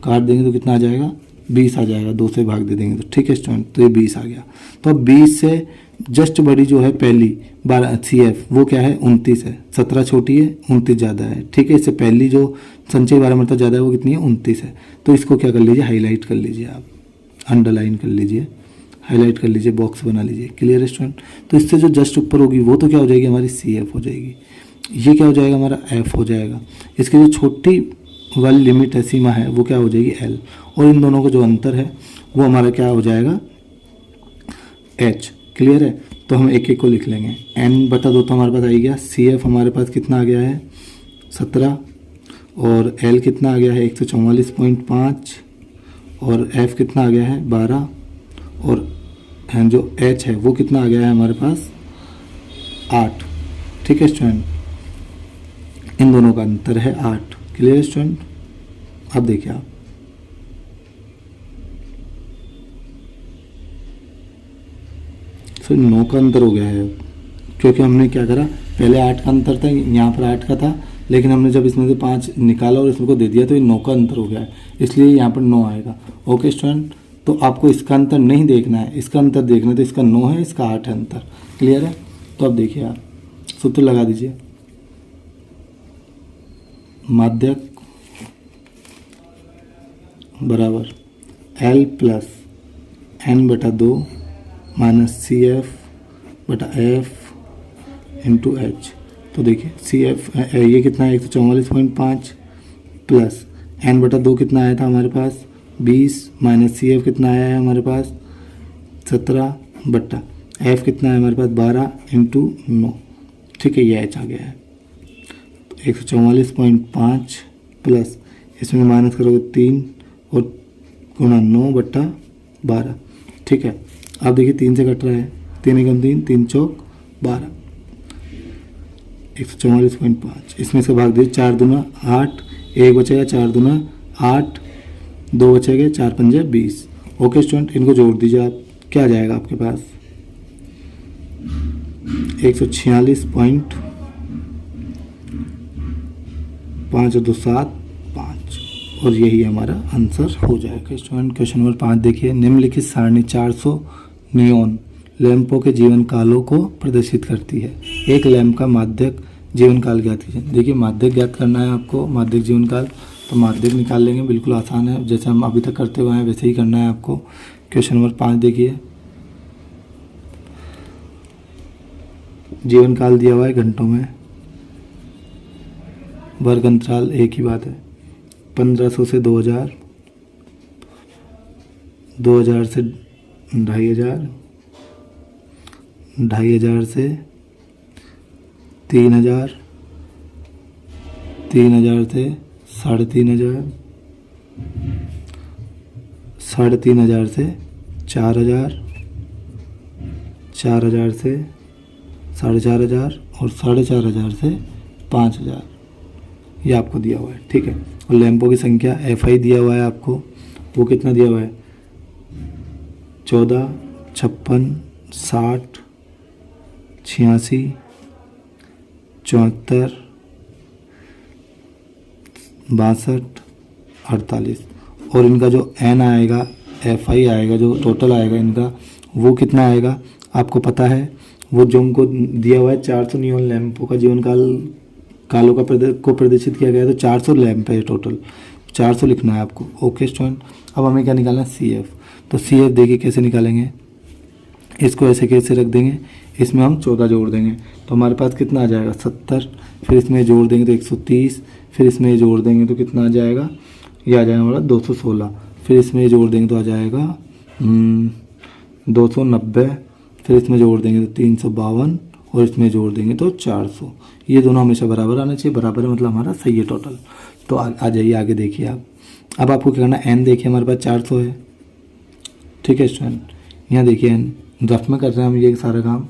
काट देंगे तो कितना आ जाएगा? 20 आ जाएगा। 2 से भाग दे देंगे तो, ठीक है स्टूडेंट। तो ये 20 आ गया। तो अब 20 से जस्ट बड़ी जो है पहली 12 सी एफ, वो क्या है? 29 है। 17 छोटी है, 29 ज़्यादा है, ठीक है। इससे पहली जो संचय बारहमरता ज़्यादा है वो कितनी है? 29 है। तो इसको क्या कर लीजिए? हाईलाइट कर लीजिए आप, अंडरलाइन कर लीजिए, हाईलाइट कर लीजिए, बॉक्स बना लीजिए। क्लियर है स्टूडेंट? तो इससे जो जस्ट ऊपर होगी वो तो क्या हो जाएगी? हमारी सी एफ हो जाएगी। ये क्या हो जाएगा? हमारा एफ हो जाएगा। इसकी जो छोटी वाली लिमिट है, सीमा है, वो क्या हो जाएगी? एल। और इन दोनों का जो अंतर है वो हमारा क्या हो जाएगा? एच। क्लियर है? तो हम एक एक को लिख लेंगे। n/2 तो हमारे पास आ गया। सी एफ हमारे पास कितना आ गया है? 17। और एल कितना आ गया है? 144.5। और एफ कितना आ गया है? 12। और जो एच है वो कितना आ गया है हमारे पास? 8। ठीक है स्टूडेंट, इन दोनों का अंतर है 8। Clear student? अब देखिए आप, तो 9 का अंतर हो गया है, क्योंकि हमने क्या करा, पहले 8 का अंतर था, यहाँ पर 8 का था, लेकिन हमने जब इसमें से 5 निकाला और इसमें को दे दिया तो ये 9 का अंतर हो गया है, इसलिए यहाँ पर 9 आएगा। ओके स्टूडेंट, तो आपको इसका अंतर नहीं देखना है, इसका अंतर देखना है। तो इसका 9 है, इसका 8 है अंतर। क्लियर है? तो अब देखिए आप सूत्र लगा दीजिए। माध्यक बराबर L plus n/2 minus C F बटा एफ इंटू एच। तो देखिए सी एफ ये कितना है? 144.5 प्लस n/2 कितना आया था हमारे पास? 20 माइनस सी एफ कितना आया है हमारे पास? 17 बट्टा एफ कितना है हमारे पास? 12 इंटू 9। ठीक है, ये एच आ गया है। तो 144.5 प्लस इसमें माइनस करोगे 3 और गुणा 9/12। ठीक है, अब देखिए 3 से कट रहा है, 3 एकम 3, 3 चौक 12, 144.5। इसमें से भाग दीजिए, 4 दूना 8, 1 बचेगा, 4 दूना 8, 2 बचेगा, 4 पंजे 20। ओके स्टूडेंट, इनको जोड़ दीजिए आप, क्या आ जाएगा आपके पास? 146.5 और 2 7 5, और यही हमारा आंसर हो जाएगा। स्टूडेंट क्वेश्चन नंबर 5 देखिए, निम्नलिखित सारणी 400 नियॉन लैंपों के जीवन कालों को प्रदर्शित करती है। एक लैंप का माध्यक जीवन काल ज्ञात कीजिए। देखिए माध्यक ज्ञात करना है आपको, माध्यक जीवन काल। तो माध्यक निकाल लेंगे, बिल्कुल आसान है, जैसे हम अभी तक करते हुए हैं वैसे ही करना है आपको। क्वेश्चन नंबर 5 देखिए, जीवन काल दिया हुआ है घंटों में, वर्ग अंतराल एक ही बात है, 1500 से 2000, 2000 से 2500, 2500 से 3000, 3000 से 3500, 3500 से 4000, 4000 से 4500 और 4500 से 5000, ये आपको दिया हुआ है। ठीक है, और लैंपों की संख्या FI दिया हुआ है आपको, वो कितना दिया हुआ है 14, 56, 60, 86, 74, 62, 48 और इनका जो N आएगा, FI आएगा, जो टोटल आएगा इनका वो कितना आएगा आपको पता है। वो जो हमको दिया हुआ है 400 नियॉन लैंपों का जीवन कालों को प्रदर्शित किया गया है, तो 400 लैंप है टोटल, 400 लिखना है आपको। ओके स्टूडेंट, अब हमें क्या निकालना है CF। तो CF देखिए कैसे निकालेंगे, इसको ऐसे कैसे रख देंगे, इसमें हम 14 जोड़ देंगे तो हमारे पास कितना आ जाएगा 70, फिर इसमें जोड़ देंगे तो 130, फिर इसमें जोड़ देंगे तो कितना आ जाएगा, ये आ जाएगा हमारा 216, फिर इसमें जोड़ देंगे तो आ जाएगा 290, फिर इसमें जोड़ देंगे तो 352 और इसमें जोड़ देंगे तो 400। ये दोनों हमेशा बराबर आना चाहिए, बराबर है मतलब हमारा सही है टोटल। तो आ जाइए आगे देखिए आप। अब आपको क्या करना है, N देखिए हमारे पास 400 है। ठीक है स्टूडेंट, यहाँ देखिए N रफ में कर रहे हैं हम ये सारा काम,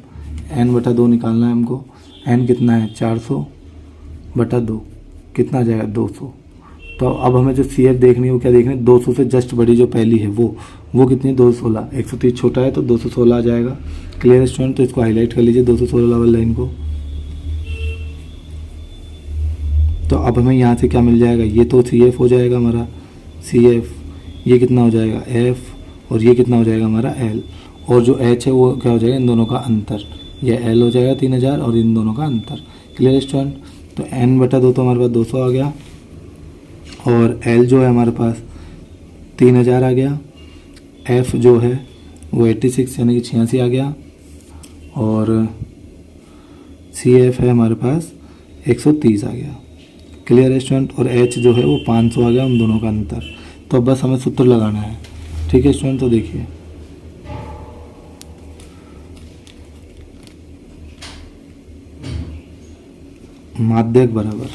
N/2 निकालना है हमको। N कितना है 400/2, कितना आ जाएगा 200। तो अब हमें जो CF देखनी है वो क्या देखनी है, 200 से जस्ट बड़ी जो पहली है वो कितनी है 216, 130 छोटा है तो 216 आ जाएगा। क्लियर स्टूडेंट, तो इसको हाईलाइट कर लीजिए 216 वाली लाइन को। तो अब हमें यहाँ से क्या मिल जाएगा, ये तो CF हो जाएगा हमारा CF, ये कितना हो जाएगा F और ये कितना हो जाएगा हमारा L, और जो H है वो क्या हो जाएगा इन दोनों का अंतर, ये L हो जाएगा 3000 और इन दोनों का अंतर। क्लियर स्टूडेंट, तो N/2 तो हमारे पास 200 आ गया और L जो है हमारे पास 3000 आ गया, F जो है वो 86 यानी कि 86 आ गया और CF है हमारे पास 130 आ गया। क्लियर स्टूडेंट, और H जो है वो 500 आ गया, उन दोनों का अंतर। तो अब बस हमें सूत्र लगाना है। ठीक है स्टूडेंट, तो देखिए माध्यक बराबर,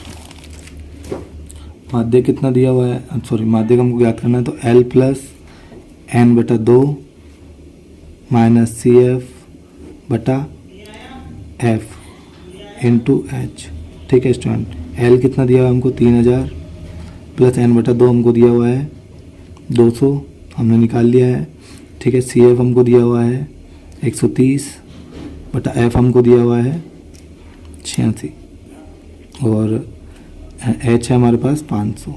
माध्यक कितना दिया हुआ है, सॉरी माध्यक हमको ज्ञात करना है, तो L + N/2 - CF/F × H। ठीक है स्टूडेंट, L कितना दिया हुआ है हमको 3000 + N/2 हमको दिया हुआ है 200, हमने निकाल लिया है। ठीक है, CF हमको दिया हुआ है 130/F हमको दिया हुआ है 86 और H है हमारे पास 500।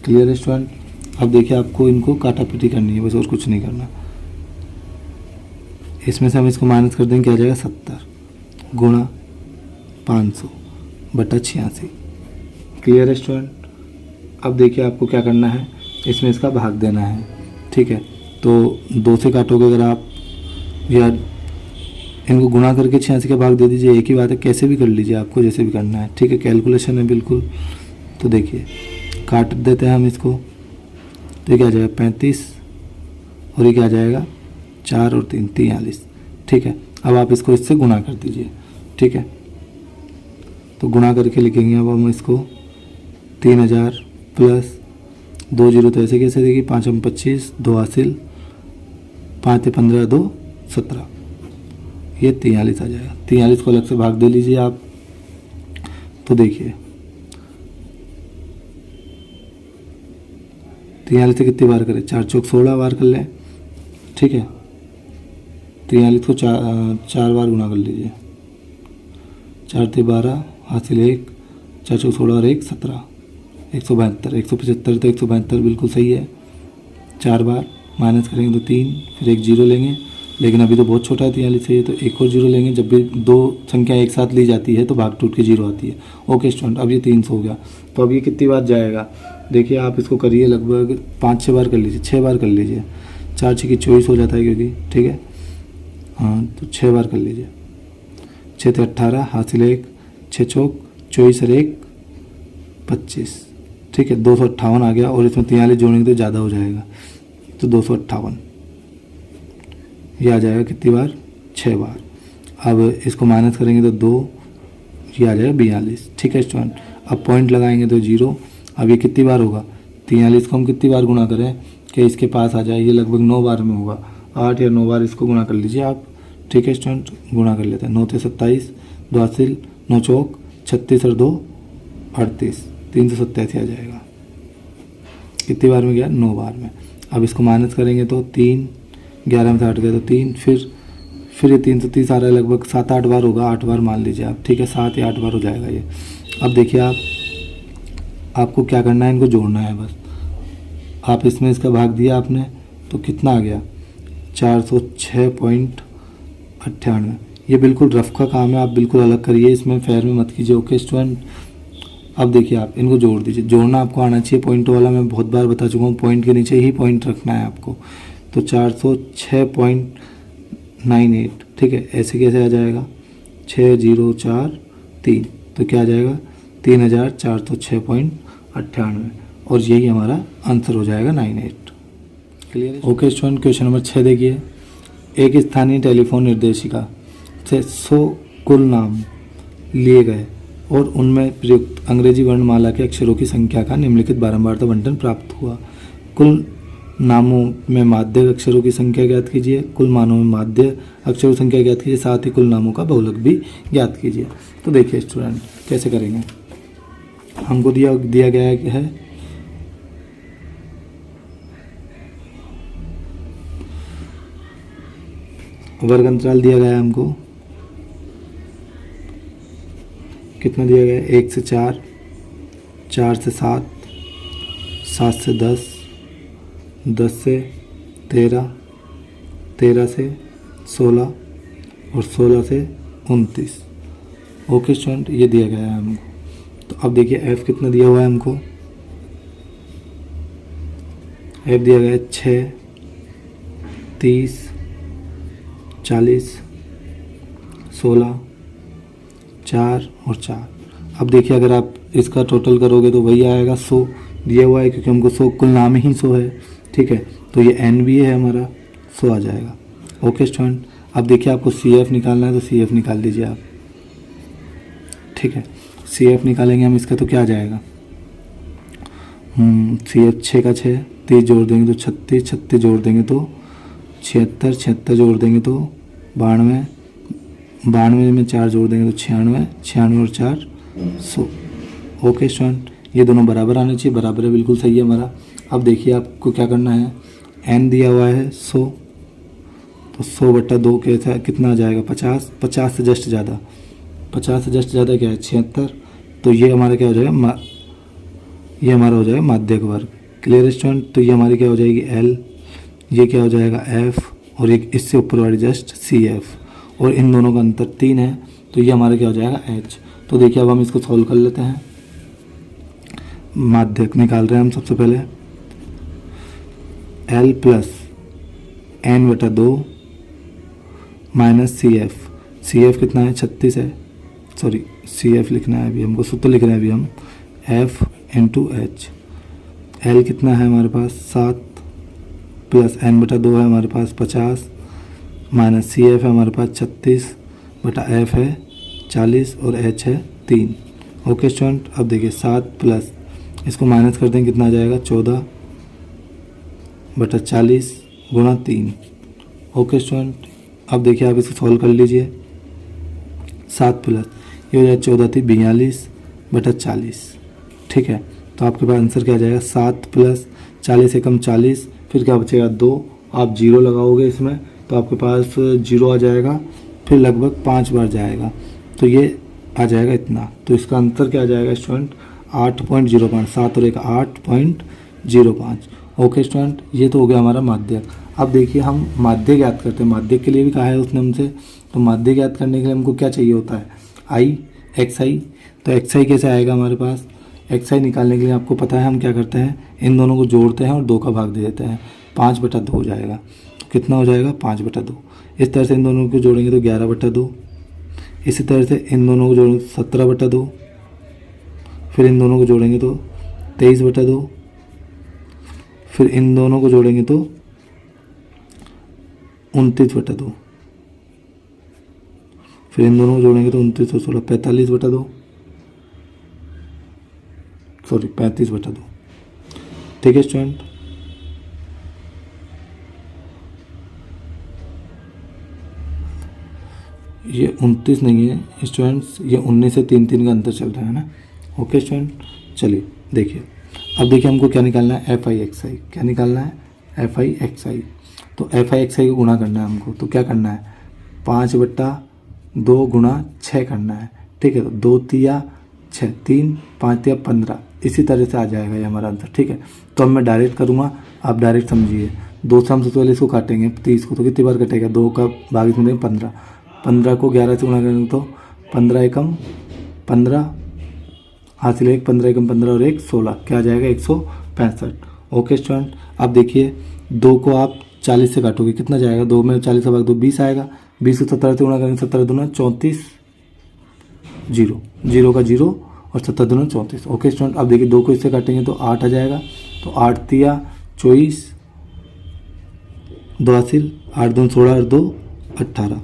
क्लियर स्टूडेंट, अब देखिए आपको इनको काटापीटी करनी है बस, और कुछ नहीं करना। इसमें से हम इसको माइनस कर देंगे, क्या आ जाएगा 70 × 500/86। क्लियर स्टूडेंट, अब देखिए आपको क्या करना है, इसमें इसका भाग देना है। ठीक है, तो 2 से काटोगे अगर आप, या इनको गुणा करके 86 का भाग दे दीजिए, एक ही बात है, कैसे भी कर लीजिए आपको जैसे भी करना है। ठीक है, कैलकुलेशन है बिल्कुल। तो देखिए काट देते हैं हम इसको, तो ये क्या आ जाएगा 35 और ये क्या आ जाएगा 4 और 3 43। ठीक है, अब आप इसको इससे गुणा कर दीजिए। ठीक है, तो गुणा करके लिखेंगे अब हम इसको 3000 + 2 0 तो ऐसे कैसे देखिए, 5 × 25, 2 हासिल, 5 × 15 2 17, ये 43 आ जाएगा। 43 को अलग से भाग दे लीजिए आप। तो देखिए 43 से कितनी बार करें, 4 चौक 16 बार कर लें। ठीक है, 43 को 4 बार गुणा कर लीजिए, 4 × 12 हासिल 1, 4 चौक 16 और 1 17, 172, 175 तो 172 बिल्कुल सही है। 4 बार माइनस करेंगे तो 3, फिर एक 0 लेंगे, लेकिन अभी तो बहुत छोटा है 43 से, तो एक और 0 लेंगे। जब भी 2 संख्या एक साथ ली जाती है तो भाग टूट के 0 आती है। ओके स्टूडेंट, अब ये 300 हो गया। तो अब ये कितनी बार जाएगा, देखिए आप इसको करिए, लगभग 5-6 बार कर लीजिए, 6 बार कर लीजिए, 4 × 6 = 24 हो जाता है क्योंकि। ठीक है, हाँ तो 6 बार कर लीजिए। 6 × 18 हासिल 1, 6 चौक 24 और 1 25। ठीक है, 258 आ गया और इसमें 43 जोड़ेंगे तो ज़्यादा हो जाएगा, तो 258 ये आ जाएगा कितनी बार, 6 बार। अब इसको माइनस करेंगे तो 2, ये आ जाएगा 42। ठीक है स्टूडेंट, अब पॉइंट लगाएंगे तो 0। अब ये कितनी बार होगा, 43 को हम कितनी बार गुणा करें कि इसके पास आ जाए, ये लगभग 9 बार में होगा, 8 या 9 बार इसको गुणा कर लीजिए आप। ठीक है स्टूडेंट, गुणा कर लेते हैं, 9 × 27, 2 हासिल 9 चौक 36 और 2 38, 387 आ जाएगा। कितनी बार में गया, 9 बार में। अब इसको माइनस करेंगे तो 3, 11 में से 8 गया तो 3, फिर ये 330 आ रहा है, लगभग 7-8 बार होगा, 8 बार मान लीजिए आप। ठीक है, 7 या 8 बार हो जाएगा ये। अब देखिए आपको क्या करना है, इनको जोड़ना है बस। आप इसमें इसका भाग दिया आपने तो कितना आ गया, 406.98। ये बिल्कुल रफ का काम है, आप बिल्कुल अलग करिए, इसमें फेयर में मत कीजिए। ओके स्टूडेंट, अब देखिए आप इनको जोड़ दीजिए। जोड़ना आपको आना चाहिए, पॉइंट वाला मैं बहुत बार बता चुका हूँ, पॉइंट के नीचे ही पॉइंट रखना है आपको। तो 406.98। ठीक है, ऐसे कैसे आ जाएगा, 6043, तो क्या आ जाएगा 3406.98, और यही हमारा आंसर हो जाएगा 98। Clear. Okay student, question number 6 देखिए। एक स्थानीय टेलीफोन निर्देशिका से 100 कुल नाम लिए गए और उनमें प्रयुक्त अंग्रेजी वर्णमाला के अक्षरों की संख्या का निम्नलिखित बारंबारता बंटन प्राप्त हुआ। कुल नामों में माध्य अक्षरों की संख्या ज्ञात कीजिए, कुल मानों में माध्य अक्षरों की संख्या ज्ञात कीजिए, साथ ही कुल नामों का बहुलक भी ज्ञात कीजिए। तो देखिए स्टूडेंट कैसे करेंगे, हमको दिया गया है वर्ग अंतराल दिया गया है हमको, कितना दिया गया है, 1 से 4, 4 से 7, 7 से 10, 10 से 13, 13 से 16 और 16 से 29। ओके स्टूडेंट, ये दिया गया है हमको। तो अब देखिए f कितना दिया हुआ है हमको, f दिया गया है 6, 30, 40, 16, 4 और 4। अब देखिए अगर आप इसका टोटल करोगे तो वही आएगा 100 दिया हुआ है, क्योंकि हमको 100 कुल नाम ही 100 है। ठीक है, तो ये एन भी है हमारा, 100 आ जाएगा। ओके स्टूडेंट, अब देखिए आपको सी एफ निकालना है तो सी एफ निकाल लीजिए आप। ठीक है, सी एफ निकालेंगे हम इसका तो क्या आ जाएगा, सी एफ 6 का 6, 30 जोड़ देंगे तो 36, 36 जोड़ देंगे तो 76, 76 जोड़ देंगे तो 92, 92 में 4 जोड़ देंगे तो 96, 96 और 4 100। ओके स्टूडेंट, ये दोनों बराबर आने चाहिए, बराबर है, बिल्कुल सही है हमारा। अब देखिए आपको क्या करना है, n दिया हुआ है 100, तो 100/2 कैसा कितना आ जाएगा, 50, 50 से जस्ट ज़्यादा, 50 से जस्ट ज़्यादा क्या है 76, तो ये हमारा क्या हो जाएगा, ये हमारा हो जाएगा माध्यक वर्ग। क्लियर स्टूडेंट, तो ये हमारी क्या हो जाएगी L, ये क्या हो जाएगा F, और एक इससे ऊपर वाली जस्ट CF, और इन दोनों का अंतर 3 है, तो ये हमारा क्या हो जाएगा H। तो देखिए अब हम इसको सॉल्व कर लेते हैं। माध्यक निकाल रहे हैं हम सबसे पहले, L + n/2 माइनस CF कितना है 36 है, सॉरी CF लिखना है अभी हमको, सूत्र लिख रहे हैं अभी हम, F × H। L कितना है हमारे पास 7 + n/2 है हमारे पास 50 माइनस CF है हमारे पास 36/F है 40 और H है 3। ओके स्टूडेंट, अब देखिए 7 प्लस इसको माइनस कर देंगे कितना आ जाएगा 14/40 गुणा 3। ओके स्टूडेंट, अब देखिए आप इसको सॉल्व कर लीजिए, 7 प्लस ये हो जाएगा 14 थी 42/40। ठीक है, तो आपके पास आंसर क्या आ जाएगा 7 + 40 एकम 40, फिर क्या बचेगा 2, आप 0 लगाओगे इसमें तो आपके पास 0 आ जाएगा, फिर लगभग 5 बार जाएगा तो ये आ जाएगा इतना। तो इसका आंसर क्या आ जाएगा स्टूडेंट 8.05, 7 और 1 8.05। ओके स्टूडेंट, ये तो हो गया हमारा माध्यक। अब देखिए हम माध्यक ज्ञात करते हैं, माध्यक के लिए भी कहा है उसने हमसे, तो माध्यक ज्ञात करने के लिए हमको क्या चाहिए होता है xi। तो xi कैसे आएगा हमारे पास, xi निकालने के लिए आपको पता है हम क्या करते हैं, इन दोनों को जोड़ते हैं और 2 का भाग दे देते हैं, 5/2 हो जाएगा। तो कितना हो जाएगा 5/2। इस तरह से इन दोनों को जोड़ेंगे तो 11/2, इसी तरह से इन दोनों को जोड़ेंगे 17/2, फिर इन दोनों को जोड़ेंगे तो 23/2, फिर इन दोनों को जोड़ेंगे तो 29/2, फिर इन दोनों को जोड़ेंगे तो 29 और 16 45/2, सॉरी 35/2। ठीक है स्टूडेंट, ये 29 नहीं है स्टूडेंट्स, ये 19 से 3 का अंतर चल रहा है ना। ओके स्टूडेंट, चलिए देखिए, अब देखिए हमको क्या निकालना है, एफ आई एक्स आई। क्या निकालना है, एफ आई एक्स आई। तो एफ आई एक्स आई को गुणा करना है हमको, तो क्या करना है, 5/2 गुणा 6 करना है। ठीक है, तो 2 तिया 6, 3 5 तिया 15, इसी तरह से आ जाएगा ये हमारा आंसर। ठीक है, तो अब मैं डायरेक्ट करूँगा, आप डायरेक्ट समझिए। 2 से हम सबसे पहले इसको काटेंगे 30 को, तो कितनी बार कटेगा, 2 का भाग इसमें देंगे 15, 15 को 11 से गुणा करेंगे तो 15 एकम 15, हासिल 1, 15 एकम 15 और 1 16, क्या आ जाएगा 165। ओके स्टूडेंट, अब देखिए 2 को आप 40 से काटोगे, कितना जाएगा, 2 में 40 का भाग 2 20 आएगा, 20 को 17 से गुणा करेंगे, 17 दूना 34, 0 0 का 0 और 17 दूना 34। ओके स्टूडेंट, अब देखिए 2 को इससे काटेंगे तो 8 आ जाएगा, तो 8 तिया 24, 2 हासिल 8 दून 16 और 2 18।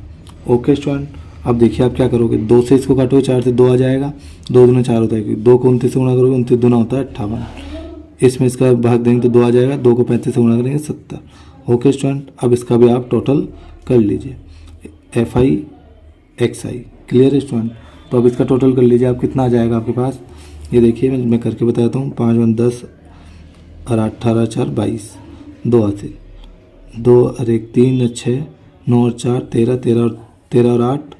ओके स्टूडेंट, अब देखिए आप क्या करोगे, 2 से इसको काटोगे 4 से 2 आ जाएगा, 2 दूना 4 होता है, 2 को 29 से गुणा करोगे 29 दूना होता है 58, इसमें इसका भाग देंगे तो 2 आ जाएगा, 2 को 35 से गुणा करेंगे 70। ओके स्टूडेंट, अब इसका भी आप टोटल कर लीजिए, F I x I. Clear है स्टूडेंट, तो अब इसका टोटल कर लीजिए आप, कितना आ जाएगा आपके पास, ये देखिए मैं करके बताता हूँ। 5 1 10 और 18 4 22, 2 हासिल 2 और 1 3 और 6 9 और 4 13 13 और 8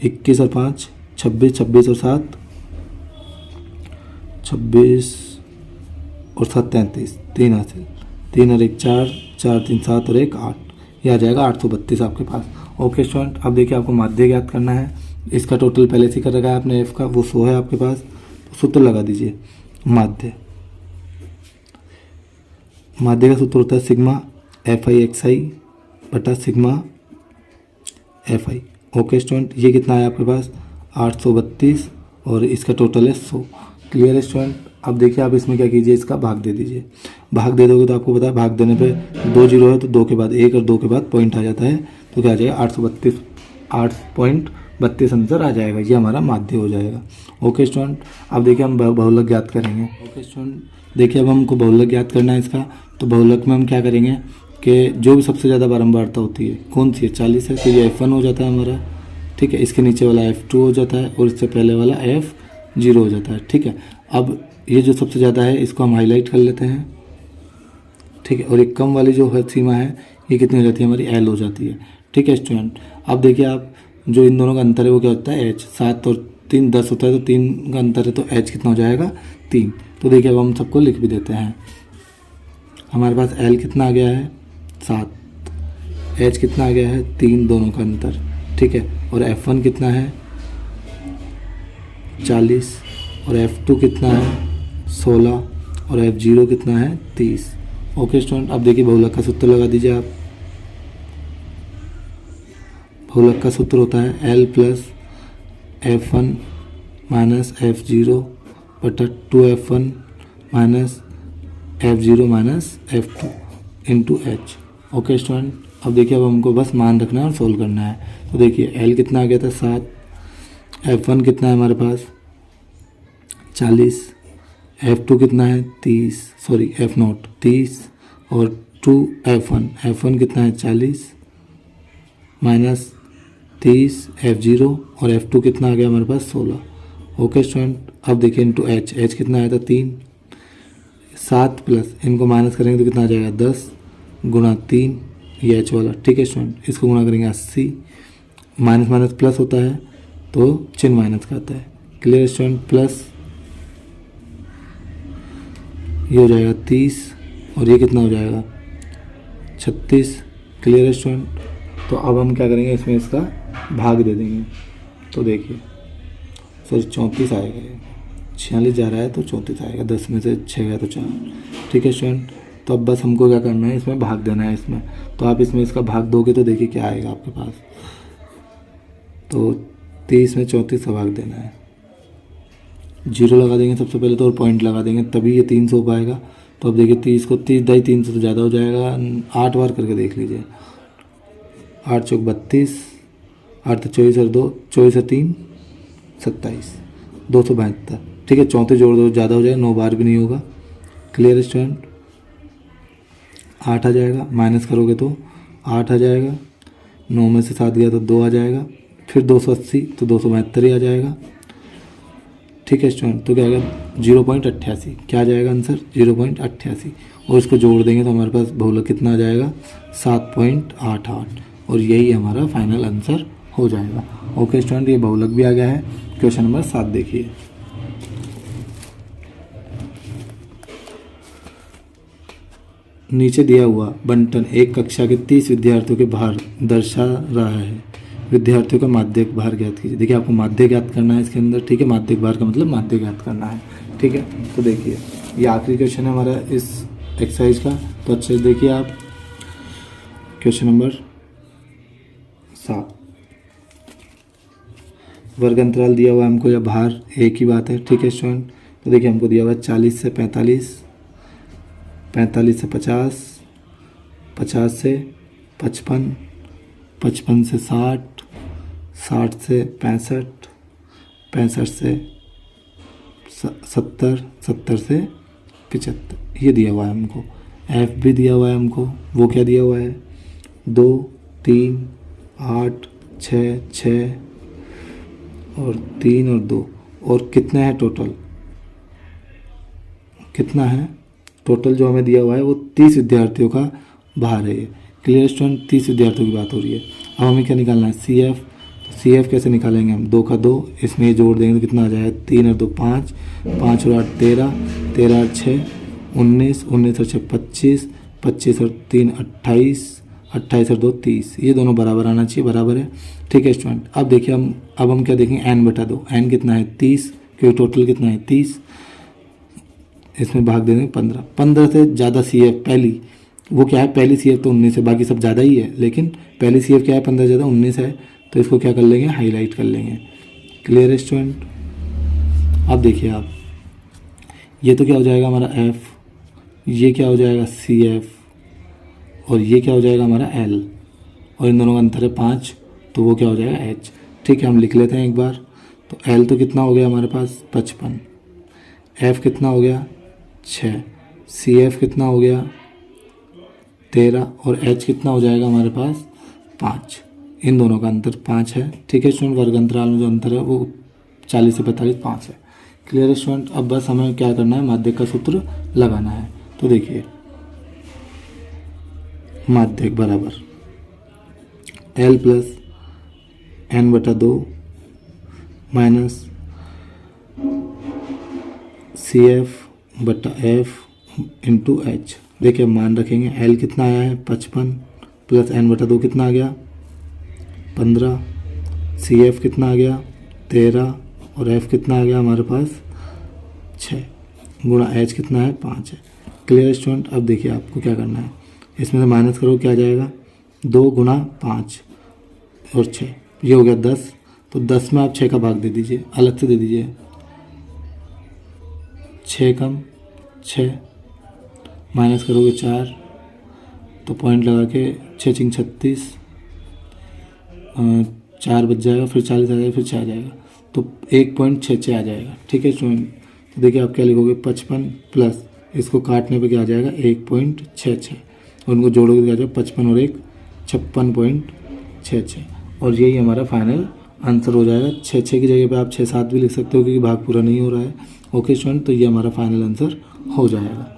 21 और 5 26 26 और 7 26 और 7 33, 3 हासिल 3 और 1 4 4 3 7 और 1 8, ये आ जाएगा 832 आपके पास। ओके स्टूडेंट, अब देखिए आपको माध्य ज्ञात करना है, इसका टोटल पहले से कर रखा है आपने, एफ का वो 100 है आपके पास, तो सूत्र लगा दीजिए। माध्य का सूत्र होता है सिग्मा एफ आई एक्स आई बटा sigma F I. Okay student, ये कितना है आपके पास 832 और इसका टोटल है 100। क्लियर है स्टूडेंट, अब देखिए आप इसमें क्या कीजिए, इसका भाग दे दीजिए। भाग दे दोगे तो आपको पता है भाग देने पे 2 जीरो है तो 2 के बाद 1 और 2 के बाद पॉइंट आ जाता है, तो क्या आ जाएगा 8.32 आंसर आ जाएगा, ये हमारा माध्य हो जाएगा। ओके स्टूडेंट, अब देखिए हम बहुलक ज्ञात करेंगे। ओके स्टूडेंट, देखिए अब हमको बहुलक ज्ञात करना है इसका, तो बहुलक में हम क्या करेंगे कि जो भी सबसे ज़्यादा बारंबारता होती है कौन सी है, 40 है, तो ये F1 हो जाता है हमारा। ठीक है, इसके नीचे वाला F2 हो जाता है और इससे पहले वाला F0 हो जाता है। ठीक है, अब ये जो सबसे ज़्यादा है इसको हम हाईलाइट कर लेते हैं। ठीक है, और एक कम वाली जो है सीमा है ये कितनी हो जाती है हमारी, L हो जाती है। ठीक है स्टूडेंट, अब देखिए आप जो इन दोनों का अंतर है वो क्या होता है, H 7 और 3 10 होता है, तो 3 का अंतर है तो H कितना हो जाएगा 3। तो देखिए अब हम सबको लिख भी देते हैं, हमारे पास L कितना आ गया है 7, H कितना आ गया है 3, दोनों का अंतर। ठीक है, और F1 कितना है 40 और F2 कितना है 16 और F0 कितना है 30। ओके स्टूडेंट, अब देखिए बहुलक का सूत्र लगा दीजिए आप। बहुलक का सूत्र होता है L plus F1 minus F0 बटा 2F1 minus F0 minus F2 into H। Okay student, अब देखिए अब हमको बस मान रखना है और सोल्व करना है। तो देखिए L कितना आ गया था 7, F1 कितना है हमारे पास 40, F2 कितना है 30, सॉरी F0 30 और 2F1 कितना है 40 माइनस 30 F0 और F2 कितना आ गया हमारे पास 16। ओके स्टूडेंट, अब देखिए इंटू H कितना आया था 3, 7 प्लस इनको माइनस करेंगे तो कितना आ जाएगा 10 गुणा 3, ये H वाला। ठीक है स्टूडेंट, इसको गुणा करेंगे 80, माइनस माइनस प्लस होता है तो चिन्ह माइनस का आता है। क्लियर स्टूडेंट, प्लस ये हो जाएगा 30 और ये कितना हो जाएगा 36। क्लियर स्टूडेंट, तो अब हम क्या करेंगे इसमें इसका भाग दे देंगे। तो देखिए सॉरी 34 आएगा, 46 जा रहा है तो 34 आएगा, 10 में से 6 गया तो 4। ठीक है स्टूडेंट, तो अब बस हमको क्या करना है इसमें भाग देना है इसमें, तो आप इसमें इसका भाग दोगे तो देखिए क्या आएगा आपके पास। तो 30 में 34 का भाग देना है। 0 लगा देंगे सबसे पहले तो, और पॉइंट लगा देंगे, तभी ये 300 हो पाएगा। तो अब देखिए 30 को 30 ढाई 300 तो ज़्यादा हो जाएगा, 8 बार करके देख लीजिए। 8 चौक 32, 8 तो 24 और 2, 24 और 3 27, 272। ठीक है, 34 जोड़ दो ज़्यादा हो जाएगा, 9 बार भी नहीं होगा। Clear student? 8 आ जाएगा, माइनस करोगे तो 8 आ जाएगा, 9 में से 7 गया तो 2 आ जाएगा, फिर 280 तो 272 ही आ जाएगा। ठीक है स्टूडेंट, तो क्या आएगा 0.88, क्या आ जाएगा आंसर 0.88, और इसको जोड़ देंगे तो हमारे पास बहुलक कितना आ जाएगा 7.88, और यही हमारा फाइनल आंसर हो जाएगा। ओके स्टूडेंट, ये बहुलक भी आ गया है। क्वेश्चन नंबर 7 देखिए। नीचे दिया हुआ बंटन एक कक्षा के 30 विद्यार्थियों के भार दर्शा रहा है। विद्यार्थियों का माध्यक भार ज्ञात कीजिए। देखिए आपको माध्यक ज्ञात करना है इसके अंदर। ठीक है, माध्यक भार का मतलब माध्यक ज्ञात करना है। ठीक है, तो देखिए ये आखिरी क्वेश्चन है हमारा इस एक्सरसाइज का। तो अच्छे से देखिए आप क्वेश्चन नंबर 7। वर्ग अंतराल दिया हुआ है हमको या भार, एक ही बात है। ठीक है स्टूडेंट, तो देखिए हमको दिया हुआ है 40 से 45, 45 से 50, 50 से 55, 55 से 60, 60 से 65, 65 से 70, 70 से 75, ये दिया हुआ है हमको। एफ भी दिया हुआ है हमको, वो क्या दिया हुआ है 2, 3, 8, 6, 6 और 3 और 2, और कितने हैं टोटल, कितना है टोटल जो हमें दिया हुआ है वो 30 विद्यार्थियों का भार है ये। क्लियर स्टूडेंट, 30 विद्यार्थियों की बात हो रही है। अब हमें क्या निकालना है सी एफ। तो सी एफ कैसे निकालेंगे हम, 2 का 2, इसमें ये जोड़ देंगे तो कितना आ जाएगा 3 और 2 5, 5 और 8 13, 13 और 6 19, 19 और 6 25, 25 और 3 28, 28 और 2 30, ये दोनों बराबर आना चाहिए, बराबर है। ठीक है स्टूडेंट, अब देखिए हम क्या देखेंगे n/2, n कितना है 30, क्योंकि टोटल कितना है 30, इसमें भाग देंगे 15, 15 से ज़्यादा सी एफ पहली, वो क्या है पहली सी एफ तो 19 है, बाकी सब ज़्यादा ही है, लेकिन पहली सी एफ क्या है 15 ज़्यादा 19 है, तो इसको क्या कर लेंगे हाईलाइट कर लेंगे। क्लियर है स्टूडेंट? अब देखिए आप, ये तो क्या हो जाएगा हमारा एफ, ये क्या हो जाएगा सी एफ, और ये क्या हो जाएगा हमारा एल, और इन दोनों का अंतर है 5, तो वो क्या हो जाएगा एच। ठीक है, हम लिख लेते हैं एक बार। तो एल तो कितना हो गया हमारे पास 55, एफ कितना हो गया 6, सी एफ कितना हो गया 13, और एच कितना हो जाएगा हमारे पास 5, इन दोनों का अंतर 5 है। ठीक है स्टूडेंट, वर्ग अंतराल में जो अंतर है वो 40 से 45 5 है। क्लियर है स्टूडेंट? अब बस हमें क्या करना है, माध्यक का सूत्र लगाना है। तो देखिए माध्यक बराबर L plus n/2 minus CF/F into H. देखिए मान रखेंगे L कितना आया है 55, प्लस n/2 कितना आ गया 15, CF कितना आ गया 13, और F कितना आ गया हमारे पास 6, गुणा H कितना है 5 है। Clear student? अब देखिए आपको क्या करना है, इसमें से माइनस करो क्या आ जाएगा 2 गुणा 5 और 6, ये हो गया 10, तो 10 में आप 6 का भाग दे दीजिए, अलग से दे दीजिए, 6 कम 6, माइनस करोगे 4, तो पॉइंट लगा के 6 चिंग 36, 4 बच जाएगा, फिर 40 आ जाएगा, फिर 6 आ जाएगा, तो 1.66 आ जाएगा। ठीक है स्टूडेंट, तो देखिए आप क्या लिखोगे 55 प्लस इसको काटने पे क्या आ जाएगा 1.66, और उनको जोड़ोगे क्या आ जाएगा 55 और 1 56.66, और यही हमारा फाइनल आंसर हो जाएगा। 6 की जगह पे आप 6 7 भी लिख सकते हो क्योंकि भाग पूरा नहीं हो रहा है। ओके स्टूडेंट, तो ये हमारा फाइनल आंसर हो जाएगा।